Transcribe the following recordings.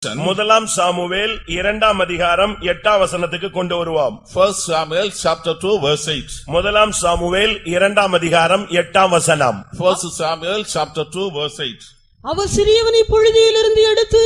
முதலாம் சாமுவேல் 2ஆம் அதிகாரம் 8ஆம் வசனத்துக்கு கொண்டு வருவோம். 1 Samuel chapter 2 verse 8. முதலாம் சாமுவேல் 2ஆம் அதிகாரம் 8ஆம் வசனம். 1 Samuel chapter 2 verse 8. அவர் சிறியவனை புழுதியிலிருந்து எடுத்து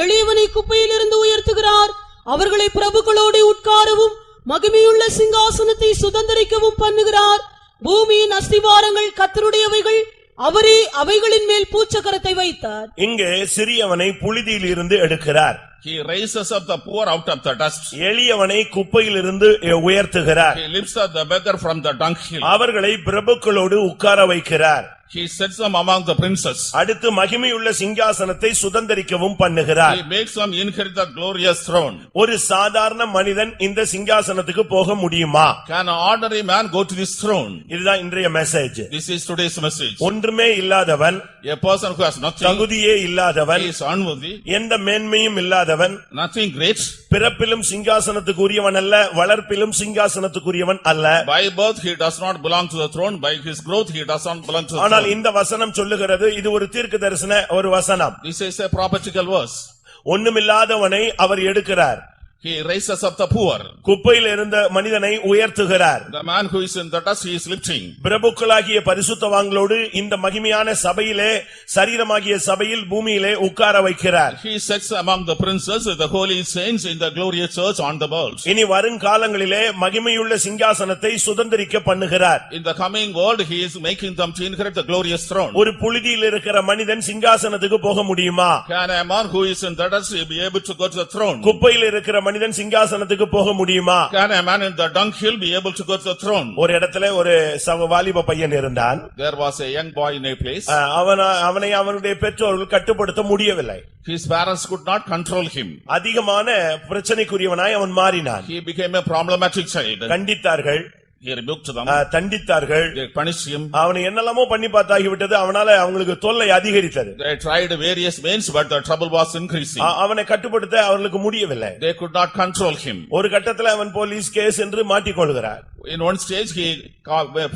எளியவனை குப்பையிலிருந்து உயர்த்துகிறார். அவர்களை பிரபுக்களோடு உட்காரவும் மகிமையுள்ள சிங்காசனத்தை சுதந்தரிக்கவும் பண்ணுகிறார். பூமியின் அஸ்திவாரங்கள் கர்த்தருடையவைகள், அவரே அவைகளின் மேல் பூச்சக்கரத்தை வைத்தார். இங்கே சிறியவனை புழுதியில் இருந்து எடுக்கிறார். He raises up the poor out of the dust. எளியவனை குப்பையிலிருந்து உயர்த்துகிறார். He lifts up the beggar from the dunghill. அவர்களை பிரபுக்களோடு உட்கார வைக்கிறார். He sets them among the princes. அடுத்து மகிமையுள்ள சிங்காசனத்தை சுதந்தரிக்கவும் பண்ணுகிறார். He makes them inherit the glorious throne. ஒரு சாதாரண மனிதன் இந்த சிங்காசனத்துக்கு போக முடியுமா? Can an ordinary man go to this throne? இதுதான் இன்றைய message. This is today's message. ஒன்றுமே இல்லாதவன், A person who has nothing, தகுதியே இல்லாதவன், he is unworthy, எந்த மேன்மையும் இல்லாதவன், nothing great. பிறப்பிலும் சிங்காசனத்துக்குரியவன் அல்ல, வளர்ப்பிலும் சிங்காசனத்துக்குரியவன் அல்ல. By birth he does not belong to the throne, by his growth he does not belong to the ஆனால் throne. இந்த வசனம் சொல்லுகிறது, இது ஒரு தீர்க்கதரிசன ஒரு வசனம். This is a prophetical verse. ஒண்ணுமில்லாதவனை அவர் எடுக்கிறார். He raises up the poor. குப்பையில் இருந்த மனிதனை உயர்த்துகிறார். The man who is in the dust he is lifting. பிரபுக்களாகிய பரிசுத்தவான்களோடு இந்த மகிமையான சபையிலே, சரீரமாகிய சபையில் பூமியிலே உட்கார வைக்கிறார். He sets among the princes, the holy saints in the glorious church on the world. இனி வருங்காலங்களிலே மகிமையுள்ள சிங்காசனத்தை சுதந்தரிக்க பண்ணுகிறார். In the coming world he is making them to inherit the glorious throne. ஒரு புழுதியில் இருக்கிற மனிதன் சிங்காசனத்துக்கு போக முடியுமா? Can a man who is in the dust be able to go to the throne? குப்பையில் இருக்கிற மனிதன் சிங்காசனத்துக்கு போக முடியுமா? Can a man in the dunghill be able to go to the throne? ஒரு இடத்துல ஒரு வாலிப பையன் இருந்தான். There was a young boy in a place. அவனை அவனுடைய பெற்றோர்கள் கட்டுப்படுத்த முடியவில்லை. His parents could not control him. அதிகமான பிரச்சனைக்குரியவனாய் அவன் மாறினான். He became a problematic child. கண்டித்தார்கள், He rebuked them. தண்டித்தார்கள். They punished him. அவனை என்னெல்லாமோ பண்ணி பார்த்தாகிவிட்டது. அவனால அவங்களுக்கு தொல்லை அதிகரித்தது. They tried various means, but the trouble was increasing. அவனை கட்டுப்படுத்த அவர்களுக்கு முடியவில்லை. They could not control him. ஒரு கட்டத்துல அவன் போலீஸ் கேஸ் என்று மாட்டிக்கொள்கிறார். In one stage he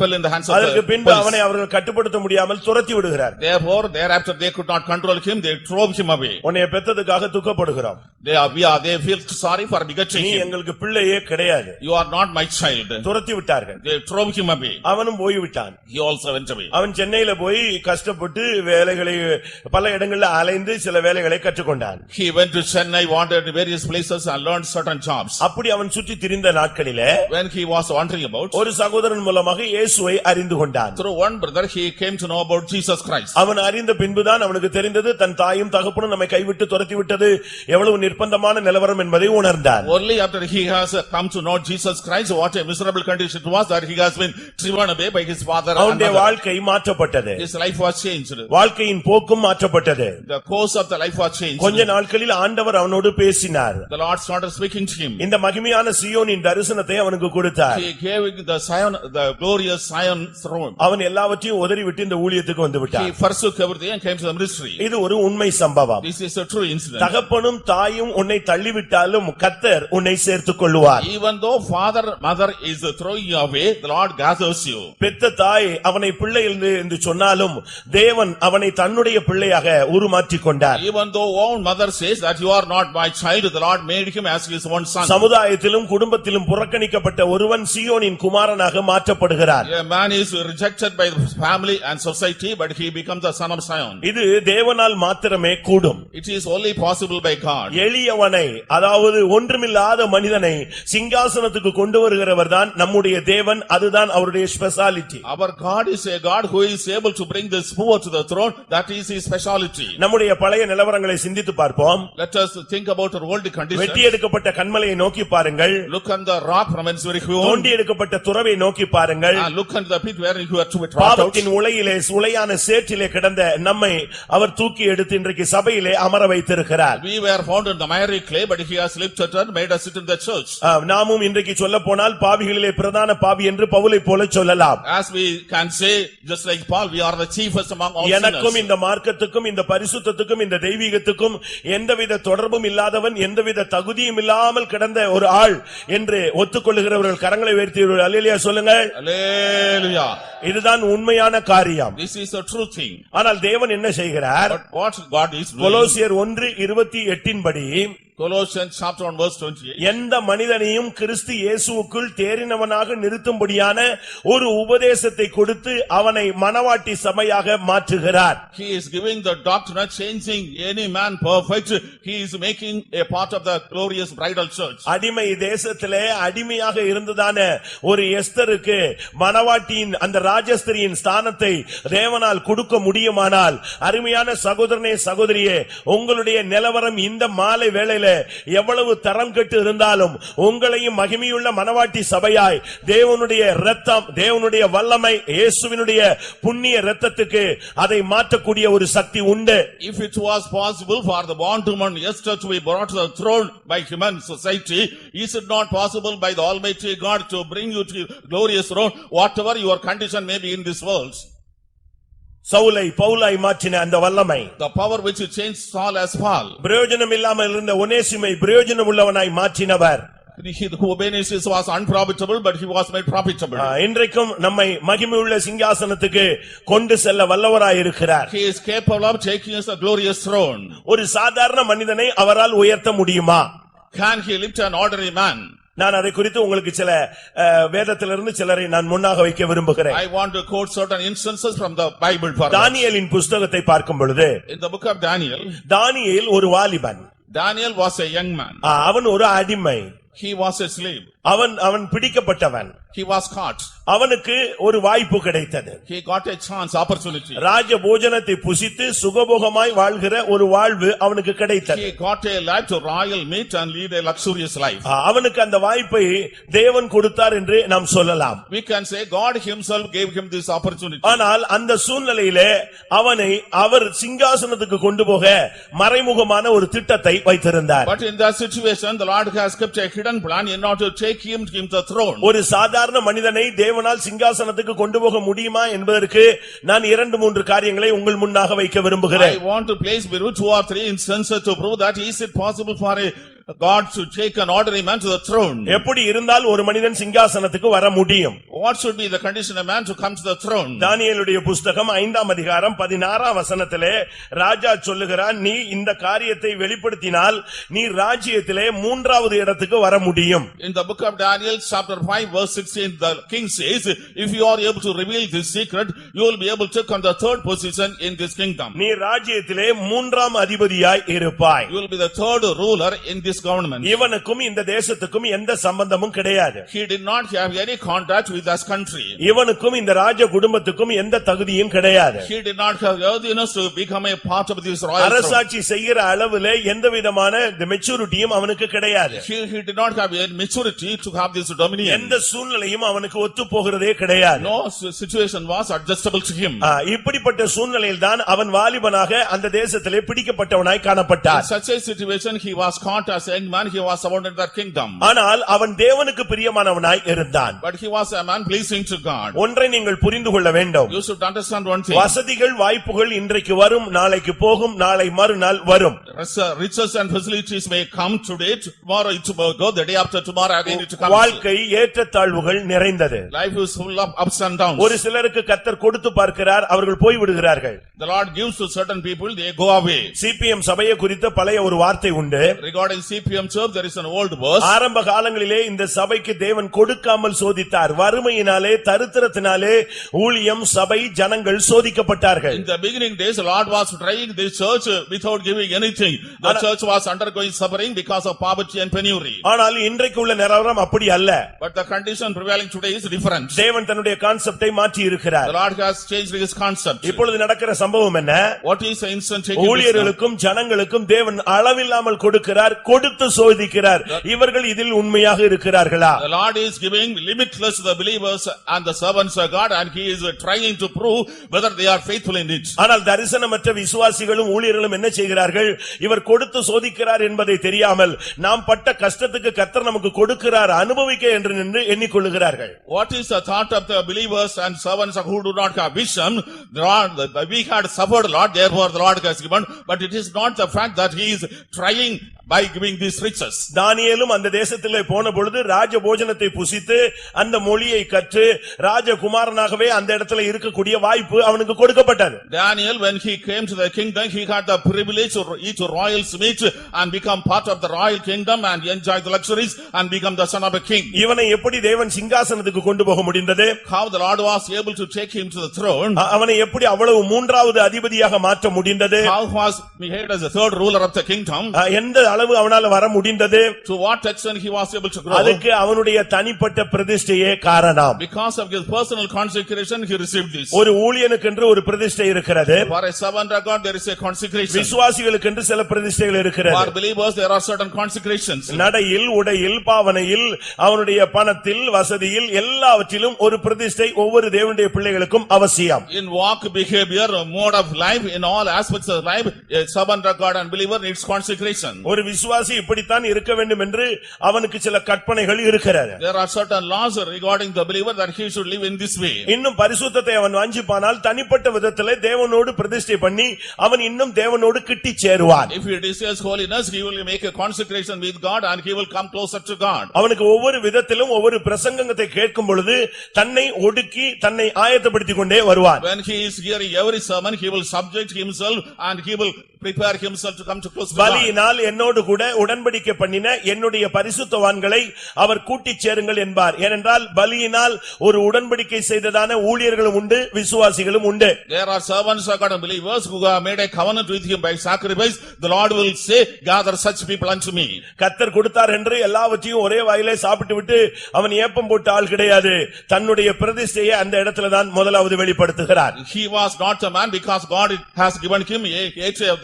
fell in the hands of அதற்கு the பின்பு police. அவனை அவர்கள் கட்டுப்படுத்த முடியாமல் துரத்தி விடுகிறார். Therefore, thereafter they could not control him. They drove him away. உன்னை பெற்றதுக்காக துக்கப்படுகிறோம். They feel sorry for begetting நீ him. எங்களுக்கு பிள்ளையே கிடையாது. You are not my child. துரத்தி விட்டார்கள். They drove him away. அவனும் போய்விட்டான். He also went away. அவன் சென்னையில போய் கஷ்டப்பட்டு வேலைகளை பல இடங்களில் அலைந்து சில வேலைகளை கற்றுக்கொண்டான். He went to Chennai, wandered various places and learned certain jobs. அப்படி அவன் சுற்றி திரிந்த நாட்களிலே When he was wandering about, ஒரு சகோதரன் மூலமாக இயேசுவை அறிந்து கொண்டான். through one brother he came to know about Jesus Christ. அவன் அறிந்த பின்புதான் அவனுக்கு தெரிந்தது தன் தாயும் தகப்பனும் நம்மை கைவிட்டு துரத்தி விட்டது எவ்வளவு நிர்பந்தமான நிலவரம் என்பதை உணர்ந்தான். Only after he has come to know Jesus Christ, what a miserable condition it was that he has been driven away by his father and அவனுடைய mother. வாழ்க்கை மாற்றப்பட்டது. His life was changed. வாழ்க்கையின் போக்கும் மாற்றப்பட்டது. The course of the life was changed. கொஞ்ச நாட்களில் ஆண்டவர் அவனோடு பேசினார். The Lord started speaking to him. இந்த மகிமையான சீயோனின் தரிசனத்தை அவனுக்கு கொடுத்தார். He gave the Zion, the glorious Zion throne. அவன் எல்லாவற்றையும் உதறிவிட்டு இந்த ஊழியத்துக்கு வந்து விட்டான். He forsook everything and came to the ministry. இது ஒரு உண்மை சம்பவம். This is a true incident. தகப்பனும் தாயும் உன்னை தள்ளிவிட்டாலும் கர்த்தர் உன்னை சேர்த்துக் கொள்வார். Even though father, mother is throwing you away, the Lord gathers you. பெத்த தாய் அவனை பிள்ளை என்று சொன்னாலும் தேவன் அவனை தன்னுடைய பிள்ளையாக உருமாற்றிக் கொண்டார். Even though own mother says that you are not my child, the Lord made him as his own son. சமுதாயத்திலும் குடும்பத்திலும் புறக்கணிக்கப்பட்ட ஒருவன் சீயோனின் குமாரனாக மாற்றப்படுகிறார். A man is rejected by the family and society, but he becomes the son of Zion. இது தேவனால் மாத்திரமே கூடும். It is only possible by God. எளியவனை, அதாவது ஒன்றுமில்லாத மனிதனை சிங்காசனத்துக்கு கொண்டு வருகிறவர்தான் நம்முடைய தேவன். அதுதான் அவருடைய speciality. Our God is a God who is able to bring this poor to the throne. That is his speciality. நம்முடைய பழைய நிலவரங்களை சிந்தித்து பார்ப்போம். Let us think about our worldly condition. வெட்டி எடுக்கப்பட்ட கன்மலையை நோக்கி பாருங்கள். Look on the rock from whence we were hewn. தோண்டி எடுக்கப்பட்ட துறவை நோக்கி பாருங்கள். Look on the pit where you are to be trotted out. பாவத்தின் உளையிலே உளையான சேற்றிலே கிடந்த நம்மை அவர் தூக்கி எடுத்து இன்றைக்கு சபையிலே அமர வைத்திருக்கிறார். We were found in the miry clay, but he has lifted and made us sit in the church. நாமும் இன்றைக்கு சொல்லப் போனால் பாவிகளிலே பிரதான பாவி என்று பவுலை போல சொல்லலாம். As we can say, just like Paul, we are the chiefest among all sinners. எனக்கும் இந்த மார்க்கத்துக்கும் இந்த பரிசுத்தத்துக்கும் இந்த தெய்வீகத்துக்கும் எந்தவித தொடர்பும் இல்லாதவன், எந்தவித தகுதியும் இல்லாமல் கிடந்த ஒரு ஆள் என்று ஒத்துக்கொள்ளுகிறவர்கள் கரங்களை உயர்த்தி உயர்த்தி அல்லேலூயா சொல்லுங்கள். Hallelujah. இதுதான் உண்மையான காரியம். This is a true thing. ஆனால் தேவன் என்ன செய்கிறார்? But what God is doing. கொலோசியர் 1:28 படி Colossians chapter 1 verse 28. எந்த மனிதனையும் கிறிஸ்து இயேசுவுக்குள் தேறினவனாக நிறுத்தும்படியான ஒரு உபதேசத்தை கொடுத்து அவனை மணவாட்டி சபையாக மாற்றுகிறார். He is giving the doctrine, changing any man perfect. He is making a part of the glorious bridal church. அடிமை தேசத்திலே அடிமையாக இருந்ததான ஒரு எஸ்தருக்கு மணவாட்டியின் அந்த ராஜஸ்திரியின் ஸ்தானத்தை தேவனால் கொடுக்க முடியுமானால், அருமையான சகோதரனே சகோதரியே, உங்களுடைய நிலவரம் இந்த மாலை வேளையில எவ்வளவு தரம் கெட்டு இருந்தாலும் உங்களையும் மகிமையுள்ள மணவாட்டி சபையாய் தேவனுடைய இரத்தம், தேவனுடைய வல்லமை, இயேசுவினுடைய புண்ணிய இரத்தத்துக்கு அதை மாற்றக்கூடிய ஒரு சக்தி உண்டு. If it was possible for the bondwoman Esther to be brought to the throne by human society, is it not possible by the Almighty God to bring you to glorious throne, whatever your condition may be in this world? சவுலை பவுலாய் மாற்றின அந்த வல்லமை, The power which changed Saul as Paul. பிரயோஜனம் இல்லாமல் இருந்த ஒனேசிமை பிரயோஜனம் உள்ளவனாய் மாற்றினவர். Obenesis was unprofitable, but he was made profitable. இன்றைக்கும் நம்மை மகிமையுள்ள சிங்காசனத்துக்கு கொண்டு செல்ல வல்லவராய் இருக்கிறார். He is capable of taking us a glorious throne. ஒரு சாதாரண மனிதனை அவரால் உயர்த்த முடியுமா? Can he lift an ordinary man? நான் அதை குறித்து உங்களுக்கு சில வேதத்திலிருந்து சிலரை நான் முன்னாக வைக்க விரும்புகிறேன். I want to quote certain instances from the Bible for us. தானியேலின் புத்தகத்தை பார்க்கும் பொழுது, In the book of Daniel, தானியேல் ஒரு வாலிபன். Daniel was a young man. அவன் ஒரு அடிமை. He was a slave. அவன் பிடிக்கப்பட்டவன். He was caught. அவனுக்கு ஒரு வாய்ப்பு கிடைத்தது. He got a chance, opportunity. ராஜ போஜனத்தை புசித்து சுகபோகமாய் வாழ்கிற ஒரு வாழ்வு அவனுக்கு கிடைத்தது. He got a life to royal meat and lead a luxurious life. அவனுக்கு அந்த வாய்ப்பை தேவன் கொடுத்தார் என்று நாம் சொல்லலாம். We can say God himself gave him this opportunity. ஆனால் அந்த சூழ்நிலையிலே அவனை அவர் சிங்காசனத்துக்கு கொண்டு போக மறைமுகமான ஒரு திட்டத்தை வைத்திருந்தார். But in that situation, the Lord has kept a hidden plan in order to take him to the throne. ஒரு சாதாரண மனிதனை தேவனால் சிங்காசனத்துக்கு கொண்டு போக முடியுமா என்பதற்கு நான் 2-3 காரியங்களை உங்கள் முன்னாக வைக்க விரும்புகிறேன். I want to place below 2 or 3 instances to prove that is it possible for a God to take an ordinary man to the throne. எப்படி இருந்தால் ஒரு மனிதன் சிங்காசனத்துக்கு வர முடியும்? What should be the condition of man to come to the throne? தானியேலுடைய புத்தகம் 5ஆம் அதிகாரம் 16ஆம் வசனத்திலே ராஜா சொல்லுகிறான், நீ இந்த காரியத்தை வெளிப்படுத்தினால் நீ ராஜ்யத்திலே 3வது இடத்துக்கு வர முடியும். In the book of Daniel chapter 5 verse 16, the king says, if you are able to reveal this secret, you will be able to come the 3rd position in this kingdom. நீ ராஜ்யத்திலே 3ஆம் அதிபதியாய் இருப்பாய். You will be the 3rd ruler in this government. இவனுக்கும் இந்த தேசத்துக்கும் எந்த சம்பந்தமும் கிடையாது. He did not have any contact with this country. இவனுக்கும் இந்த ராஜ குடும்பத்துக்கும் எந்த தகுதியும் கிடையாது. He did not have worthiness to become a part of this royal throne. அரசாட்சி செய்கிற அளவிலே எந்த விதமான மெச்சூரிட்டியும் அவனுக்கு கிடையாது. He did not have a maturity to have this dominion. எந்த சூழ்நிலையும் அவனுக்கு ஒத்து போகிறதே கிடையாது. No situation was adjustable to him. இப்படிப்பட்ட சூழ்நிலையில் தான் அவன் வாலிபனாக அந்த தேசத்திலே பிடிக்கப்பட்டவனாய் காணப்பட்டான். In such a situation, he was caught as a young man. He was surrounded that kingdom. ஆனால் அவன் தேவனுக்கு பிரியமானவனாய் இருந்தான். But he was a man pleasing to God. ஒன்றை நீங்கள் புரிந்து கொள்ள வேண்டும். You should understand one thing. வசதிகள் வாய்ப்புகள் இன்றைக்கு வரும், நாளைக்கு போகும், நாளை மறுநாள் வரும். Riches and facilities may come today, tomorrow it will go, the day after tomorrow again it comes. வாழ்க்கை ஏற்றத்தாழ்வுகள் நிறைந்தது. Life is full of ups and downs. ஒரு சிலருக்கு கர்த்தர் கொடுத்து பார்க்கிறார், அவர்கள் போய் விடுகிறார்கள். The Lord gives to certain people, they go away. CPM சபையை குறித்த பழைய ஒரு வார்த்தை உண்டு. Regarding CPM church, there is an old verse. ஆரம்ப காலங்களிலே இந்த சபைக்கு தேவன் கொடுக்காமல் சோதித்தார். வறுமையினாலே தரித்திரத்தினாலே ஊழியம் சபை ஜனங்கள் சோதிக்கப்பட்டார்கள். In the beginning days, the Lord was trying this church without giving anything. The church was undergoing suffering because of poverty and penury. ஆனால் இன்றைக்கு உள்ள நிலவரம் அப்படி அல்ல. But the condition prevailing today is different. தேவன் தன்னுடைய கான்செப்டை மாற்றி இருக்கிறார். The Lord has changed his concept. இப்பொழுது நடக்கிற சம்பவம் என்ன? What is the instant taking? ஊழியர்களுக்கும் ஜனங்களுக்கும் தேவன் அளவில்லாமல் கொடுக்கிறார், கொடுத்து சோதிக்கிறார். இவர்கள் இதில் உண்மையாக இருக்கிறார்களா? The Lord is giving limitless to the believer believers and the servants of God, and he is trying to prove whether they are faithful in it. ஆனால் தரிசனமற்ற விசுவாசிகளும் ஊழியர்களும் என்ன செய்கிறார்கள்? இவர் கொடுத்து சோதிக்கிறார் என்பதை தெரியாமல் நாம் பட்ட கஷ்டத்துக்கு கர்த்தர் நமக்கு கொடுக்கிறார் அனுபவிக்க என்று நின்று எண்ணிக்கொள்ளுகிறார்கள். What is the thought of the believers and servants who do not have vision? We had suffered a lot, therefore the Lord has given, but it is not the fact that he is trying by giving these riches. தானியேலும் அந்த தேசத்திலே போன பொழுது ராஜ போஜனத்தை புசித்து அந்த மொழியை கற்று ராஜகுமாரனாகவே அந்த இடத்துல இருக்கக்கூடிய வாய்ப்பு அவனுக்கு கொடுக்கப்பட்டது. Daniel, when he came to the kingdom, he had the privilege to eat royal's meat and become part of the royal kingdom and enjoy the luxuries and become the son of a king. இவனை எப்படி தேவன் சிங்காசனத்துக்கு கொண்டு போக முடிந்தது? How the Lord was able to take him to the throne? அவனை எப்படி அவ்வளவு மூன்றாவது அதிபதியாக மாற்ற முடிந்தது? How was he made as the third ruler of the kingdom? எந்த அளவு அவனால வர முடிந்தது? To what extent he was able to grow? அதுக்கு அவனுடைய தனிப்பட்ட பிரதிஷ்டையே காரணம். Because of his personal consecration he received this. ஒரு ஊழியனுக்கென்று ஒரு பிரதிஷ்டை இருக்கிறது. For a servant of God there is a consecration. விசுவாசிகளுக்கென்று சில பிரதிஷ்டைகள் இருக்கிறது. For believers there are certain consecrations. நடையில், உடையில், பாவனையில், அவனுடைய பணத்தில், வசதியில் எல்லாவற்றிலும் ஒரு பிரதிஷ்டை ஒவ்வொரு தேவனுடைய பிள்ளைகளுக்கும் அவசியம். In walk, behavior, mode of life, in all aspects of life, a servant of God and believer needs consecration. ஒரு விசுவாசி இப்படித்தான் இருக்க வேண்டும் என்று அவனுக்கு சில கற்பனைகள் இருக்கிறது. There are certain laws regarding the believer that he should live in this way. இன்னும் பரிசுத்தத்தை அவன் வாஞ்சிப்பானால் தனிப்பட்ட விதத்திலே தேவனோடு பிரதிஷ்டை பண்ணி அவன் இன்னும் தேவனோடு கிட்டி சேருவான். If he desires holiness, he will make a consecration with God and he will come closer to God. அவனுக்கு ஒவ்வொரு விதத்திலும் ஒவ்வொரு பிரசங்கத்தை கேட்கும் பொழுது தன்னை ஒடுக்கி தன்னை ஆயத்தப்படுத்திக் கொண்டே வருவான். When he is hearing every sermon, he will subject himself and he will prepare himself to come to close to God. பலியினால் என்னோடு கூட உடன்படிக்கை பண்ணின என்னுடைய பரிசுத்தவான்களை அவர் கூட்டிச் சேருங்கள் என்பார். ஏனென்றால் பலியினால் ஒரு உடன்படிக்கை செய்ததான ஊழியர்களும் உண்டு, விசுவாசிகளும் உண்டு. There are servants of God and believers who have made a covenant with him by sacrifice. The Lord will say, gather such people unto me. கர்த்தர் கொடுத்தார் என்று எல்லாவற்றையும் ஒரே வாயிலே சாப்பிட்டு விட்டு அவன் ஏப்பம் போட்ட ஆள் கிடையாது. தன்னுடைய பிரதிஷ்டையை அந்த இடத்துல தான் முதலாவது வெளிப்படுத்துகிறார். He was not a man because God has given him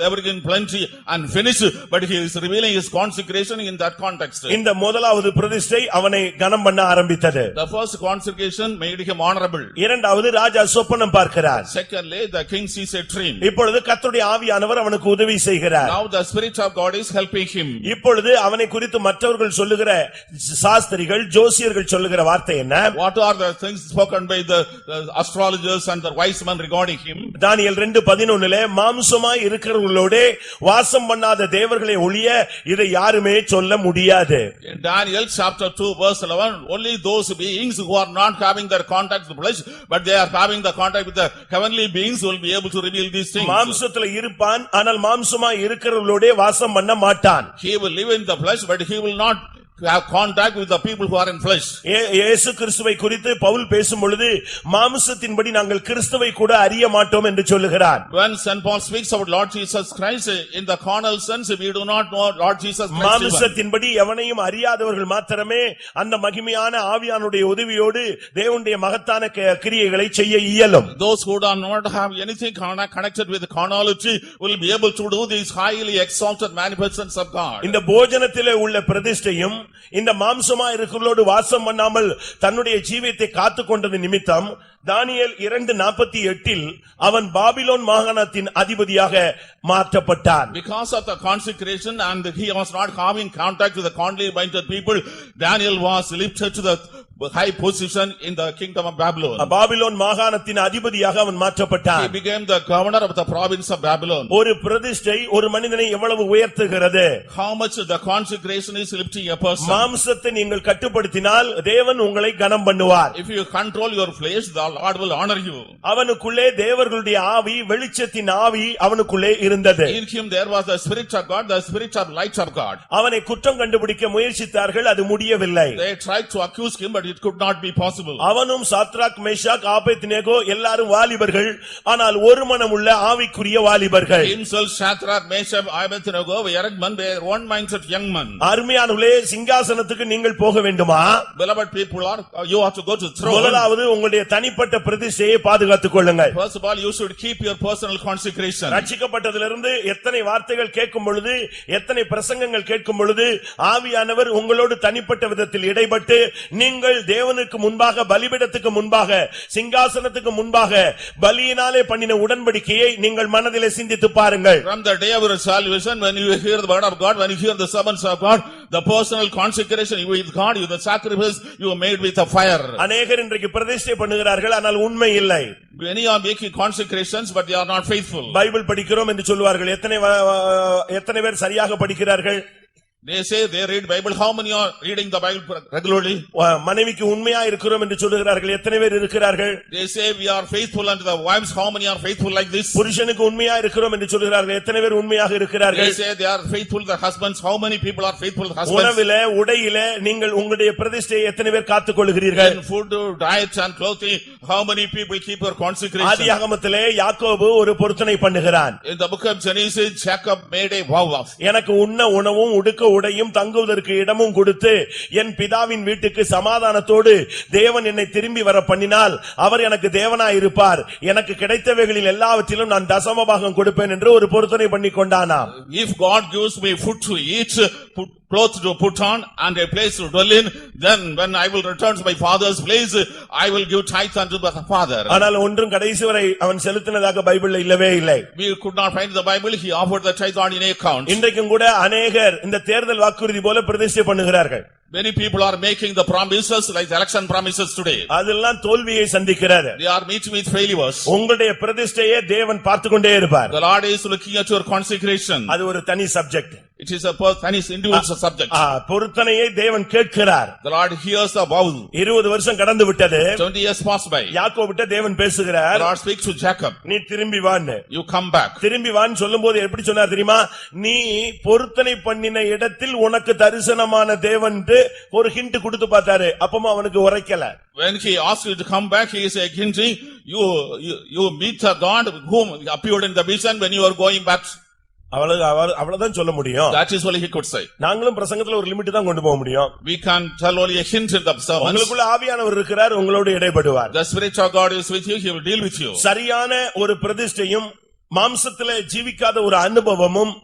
everything plenty and finished, but he is revealing his consecration in that context. இந்த முதலாவது பிரதிஷ்டை அவனை கனம் பண்ண ஆரம்பித்தது. The first consecration made him honorable. இரண்டாவது ராஜா சொப்பனம் பார்க்கிறார். Secondly, the king sees a dream. இப்பொழுது கர்த்தருடைய ஆவியானவர் அவனுக்கு உதவி செய்கிறார். Now the spirit of God is helping him. இப்பொழுது அவனை குறித்து மற்றவர்கள் சொல்லுகிற சாஸ்திரிகள், ஜோசியர்கள் சொல்லுகிற வார்த்தை என்ன? What are the things spoken by the astrologers and the wise men regarding him? தானியேல் 2:11 மாம்சமாய் இருக்கிறவர்களோட வாசம் பண்ணாத தேவர்களை ஒழிய இதை யாருமே சொல்ல முடியாது. In Daniel chapter 2 verse 11, only those beings who are not having their contact with the flesh, but they are having the contact with the heavenly beings will be able to reveal these things. மாம்சத்துல இருப்பான், ஆனால் மாம்சமாய் இருக்கிறவர்களோட வாசம் பண்ண மாட்டான். He will live in the flesh, but he will not have contact with the people who are in flesh. இயேசு கிறிஸ்துவை குறித்து பவுல் பேசும் பொழுது மாம்சத்தின்படி நாங்கள் கிறிஸ்துவை கூட அறிய மாட்டோம் என்று சொல்லுகிறார். When St. Paul speaks about Lord Jesus Christ in the carnal sense, we do not know Lord Jesus Christ. மாம்சத்தின்படி எவனையும் அறியாதவர்கள் மாத்திரமே அந்த மகிமையான ஆவியானுடைய உதவியோடு தேவனுடைய மகத்தான கிரியைகளை செய்ய இயலும். Those who do not have anything connected with carnality will be able to do these highly exalted manifestations of God. இந்த போஜனத்திலே உள்ள பிரதிஷ்டையும் இந்த மாம்சமா இருக்கிறவர்களோடு வாசம் பண்ணாமல் தன்னுடைய ஜீவியத்தை காத்துக் கொண்டது நிமித்தம் தானியேல் 2:48 அவன் பாபிலோன் மாகாணத்தின் அதிபதியாக மாற்றப்பட்டான். Because of the consecration and he was not having contact with the carnally minded people, Daniel was lifted to the high position in the kingdom of Babylon. Babylon மாகாணத்தின் அதிபதியாக அவன் மாற்றப்பட்டான். He became the governor of the province of Babylon. ஒரு பிரதிஷ்டை ஒரு மனிதனை எவ்வளவு உயர்த்துகிறது? How much the consecration is lifting a person? மாம்சத்தை நீங்கள் கட்டுப்படுத்தினால் தேவன் உங்களை கனம் பண்ணுவார். If you control your flesh, the Lord will honor you. அவனுக்குள்ளே தேவர்களுடைய ஆவி, வெளிச்சத்தின் ஆவி அவனுக்குள்ளே இருந்தது. In him there was the spirit of God, the spirit of light of God. அவனை குற்றம் கண்டுபிடிக்க முயற்சித்தார்கள், அது முடியவில்லை. They tried to accuse him, but it could not be possible. அவனும் சாத்ராக், மேஷாக், ஆபேத்நேகோ எல்லாரும் வாலிபர்கள், ஆனால் ஒரு மனமுள்ள ஆவிக்குரிய வாலிபர்கள். Himself, Shadrach, Meshach, Abednego were young men, they were one-minded young men. அருமையானவர்களே, சிங்காசனத்துக்கு நீங்கள் போக வேண்டுமா? Beloved people, you have to go to the throne. முதலாவது உங்களுடைய தனிப்பட்ட பிரதிஷ்டையை பாதுகாத்துக் கொள்ளுங்கள். First of all, you should keep your personal consecration. ரட்சிக்கப்பட்டதிலிருந்து எத்தனை வார்த்தைகள் கேட்கும் பொழுது, எத்தனை பிரசங்கங்கள் கேட்கும் பொழுது ஆவியானவர் உங்களோடு தனிப்பட்ட விதத்தில் இடைப்பட்டு நீங்கள் நீங்கள் தேவனுக்கு முன்பாக பலிபீடத்துக்கு முன்பாக சிங்காசனத்துக்கு முன்பாக பலியினாலே பண்ணின உடன்படிக்கையை நீங்கள் மனதிலே சிந்தித்து பாருங்கள். From the day of your salvation, when you hear the word of God, when you hear the sermons of God, the personal consecration you with God, you the sacrifice you made with a fire. அநேகர் இன்றைக்கு பிரதிஷ்டை பண்ணுகிறார்கள், ஆனால் உண்மை இல்லை. Many are making consecrations, but they are not faithful. Bible படிக்கிறோம் என்று சொல்வார்கள். எத்தனை பேர் சரியாக படிக்கிறார்கள்? They say they read Bible. How many are reading the Bible regularly? மனைவிக்கு உண்மையா இருக்கிறோம் என்று சொல்கிறார்கள். எத்தனை பேர் இருக்கிறார்கள்? They say we are faithful unto the wives. How many are faithful like this? புருஷனுக்கு உண்மையா இருக்கிறோம் என்று சொல்கிறார்கள். எத்தனை பேர் உண்மையாக இருக்கிறார்கள்? They say they are faithful to the husbands. How many people are faithful to the husbands? உணவிலே உடையிலே நீங்கள் உங்களுடைய பிரதிஷ்டையை எத்தனை பேர் காத்துக் கொள்கிறீர்கள்? In food, diet and clothing, how many people keep your consecration? ஆதியாகமத்திலே யாக்கோபு ஒரு பொருத்தனை பண்ணுகிறான். In the book of Genesis, Jacob made a vow. எனக்கு உண்ண உணவும் உடுக்க உடையும் தங்குவதற்கு இடமும் கொடுத்து என் பிதாவின் வீட்டுக்கு சமாதானத்தோடு தேவன் என்னை திரும்பி வர பண்ணினால் அவர் எனக்கு தேவனாய் இருப்பார். எனக்கு கிடைத்தவைகளில் எல்லாவற்றிலும் நான் தசமபாகம் கொடுப்பேன் என்று ஒரு பொருத்தனை பண்ணி கொண்டானாம். If God gives me food to eat, clothes to put on and a place to dwell in, then when I will return to my father's place, I will give tithe unto the father. ஆனால் ஒன்றும் கடைசி வரை அவன் செலுத்தினதாக பைபிள்ல இல்லவே இல்லை. We could not find the Bible. He offered the tithe on in account. இன்றைக்கும் கூட அநேகர் இந்த தேர்தல் வாக்குறுதி போல பிரதிஷ்டை பண்ணுகிறார்கள். Many people are making the promises like the election promises today. அதெல்லாம் தோல்வியை சந்திக்கிறார். They are meeting with failures. உங்களுடைய பிரதிஷ்டையை தேவன் பார்த்து கொண்டே இருப்பார். The Lord is looking at your consecration. அது ஒரு தனி subject. It is a tiny individual subject. பொருத்தனையை தேவன் கேட்கிறார். The Lord hears the vow. 20 வருஷம் கடந்து விட்டது. 20 years passed by. யாக்கோபிட்ட தேவன் பேசுகிறார். The Lord speaks to Jacob. நீ திரும்பி வான்னு. You come back. திரும்பி வான்னு சொல்லும்போது எப்படி சொன்னார் தெரியுமா? நீ பொருத்தனை பண்ணின இடத்தில் உனக்கு தரிசனமான தேவன் ஒரு ஹிண்ட் கொடுத்து பார்த்தாரு. அப்பமா அவனுக்கு உரைக்கல. When he asked you to come back, he is hinting, you meet a God whom appeared in the vision when you are going back. அவ்வளவுதான் சொல்ல முடியும். That is all he could say. நாங்களும் பிரசங்கத்துல ஒரு limit தான் கொண்டு போக முடியும். We can tell only a hint in the sermons. உங்களுக்குள்ள ஆவியானவர் இருக்கிறார், உங்களோடு இடைப்படுவார். The Spirit of God is with you, he will deal with you. சரியான ஒரு பிரதிஷ்டையும் மாம்சத்திலே ஜீவிக்காத ஒரு அனுபவமும்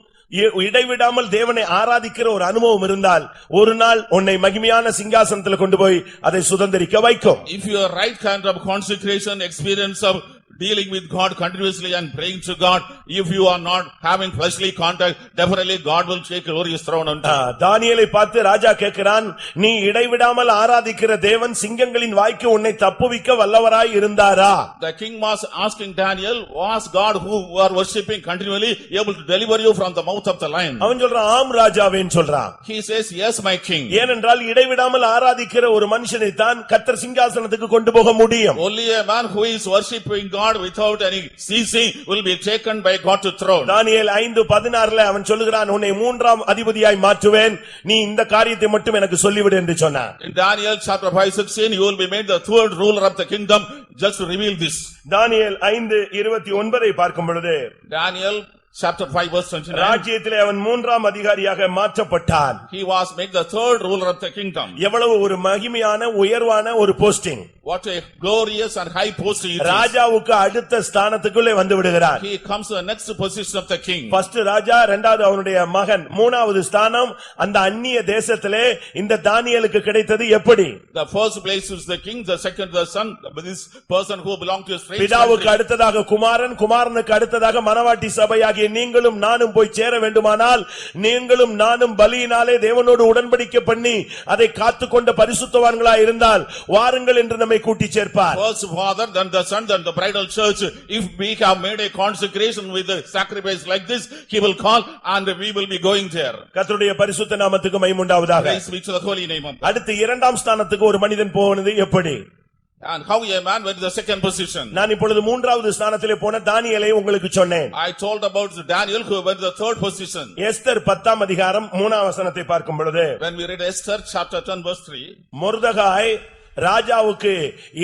இடைவிடாமல் தேவனை ஆராதிக்கிற ஒரு அனுபவம் இருந்தால் ஒரு நாள் உன்னை மகிமையான சிங்காசனத்தில் கொண்டு போய் அதை சுதந்தரிக்க வைக்கும். If your right kind of consecration experience of dealing with God continuously and praying to God, if you are not having fleshly contact, definitely God will take glorious throne unto you. தானியேலை பார்த்து ராஜா கேட்கிறான், நீ இடைவிடாமல் ஆராதிக்கிற தேவன் சிங்கங்களின் வாய்க்கு உன்னை தப்புவிக்க வல்லவராய் இருந்தாரா? The king was asking Daniel, was God who are worshipping continually able to deliver you from the mouth of the lion? அவன் சொல்றான், ஆம் ராஜாவேன்னு சொல்றான். He says, yes my king. ஏனென்றால் இடைவிடாமல் ஆராதிக்கிற ஒரு மனுஷனை தான் கர்த்தர் சிங்காசனத்துக்கு கொண்டு போக முடியும். Only a man who is worshipping God without any ceasing will be taken by God to throne. தானியேல் 5:16 அவன் சொல்லுகிறான், உன்னை 3ஆம் அதிபதியாய் மாற்றுவேன், நீ இந்த காரியத்தை மட்டும் எனக்கு சொல்லிவிடு என்று சொன்னான். In Daniel chapter 5:16, you will be made the third ruler of the kingdom. Just to reveal this. தானியேல் 5:29 பார்க்கும் பொழுது, Daniel chapter 5 verse 29, ராஜ்யத்திலே அவன் 3ஆம் அதிகாரியாக மாற்றப்பட்டான். he was made the third ruler of the kingdom. எவ்வளவு ஒரு மகிமையான உயர்வான ஒரு posting. What a glorious and high post he is. ராஜாவுக்கு அடுத்த ஸ்தானத்துக்குள்ளே வந்து விடுகிறார். He comes to the next position of the king. First ராஜா, இரண்டாவது அவனுடைய மகன், மூணாவது ஸ்தானம் அந்த அந்நிய தேசத்திலே இந்த தானியேலுக்கு கிடைத்தது எப்படி? The first place is the king, the second the son, this person who belonged to a strange பிதாவுக்கு country. அடுத்ததாக குமாரன், குமாரனுக்கு அடுத்ததாக மனவாட்டி சபையாகிய நீங்களும் நானும் போய் சேர வேண்டுமானால் நீங்களும் நானும் பலியினாலே தேவனோடு உடன்படிக்கை பண்ணி அதை காத்துக்கொண்ட பரிசுத்தவான்களாய் இருந்தால் வாருங்கள் என்று நம்மை கூட்டி சேர்ப்பார். First father, then the son, then the bridal church. If we have made a consecration with a sacrifice like this, he will call and we will be going there. கர்த்தருடைய பரிசுத்த நாமத்துக்கு மகிமை உண்டாவதாக. Praise be to the holy name of God. அடுத்து 2ஆம் ஸ்தானத்துக்கு ஒரு மனிதன் போனது எப்படி? And how a man went to the second position. நான் இப்பொழுது 3ஆவது ஸ்தானத்திலே போன தானியேலை உங்களுக்கு சொன்னேன். I told about Daniel who went to the third position. Esther 10ஆம் அதிகாரம் 3ஆம் வசனத்தை பார்க்கும் பொழுது, When we read Esther chapter 10 verse 3, மொர்தெகாய் ராஜாவுக்கு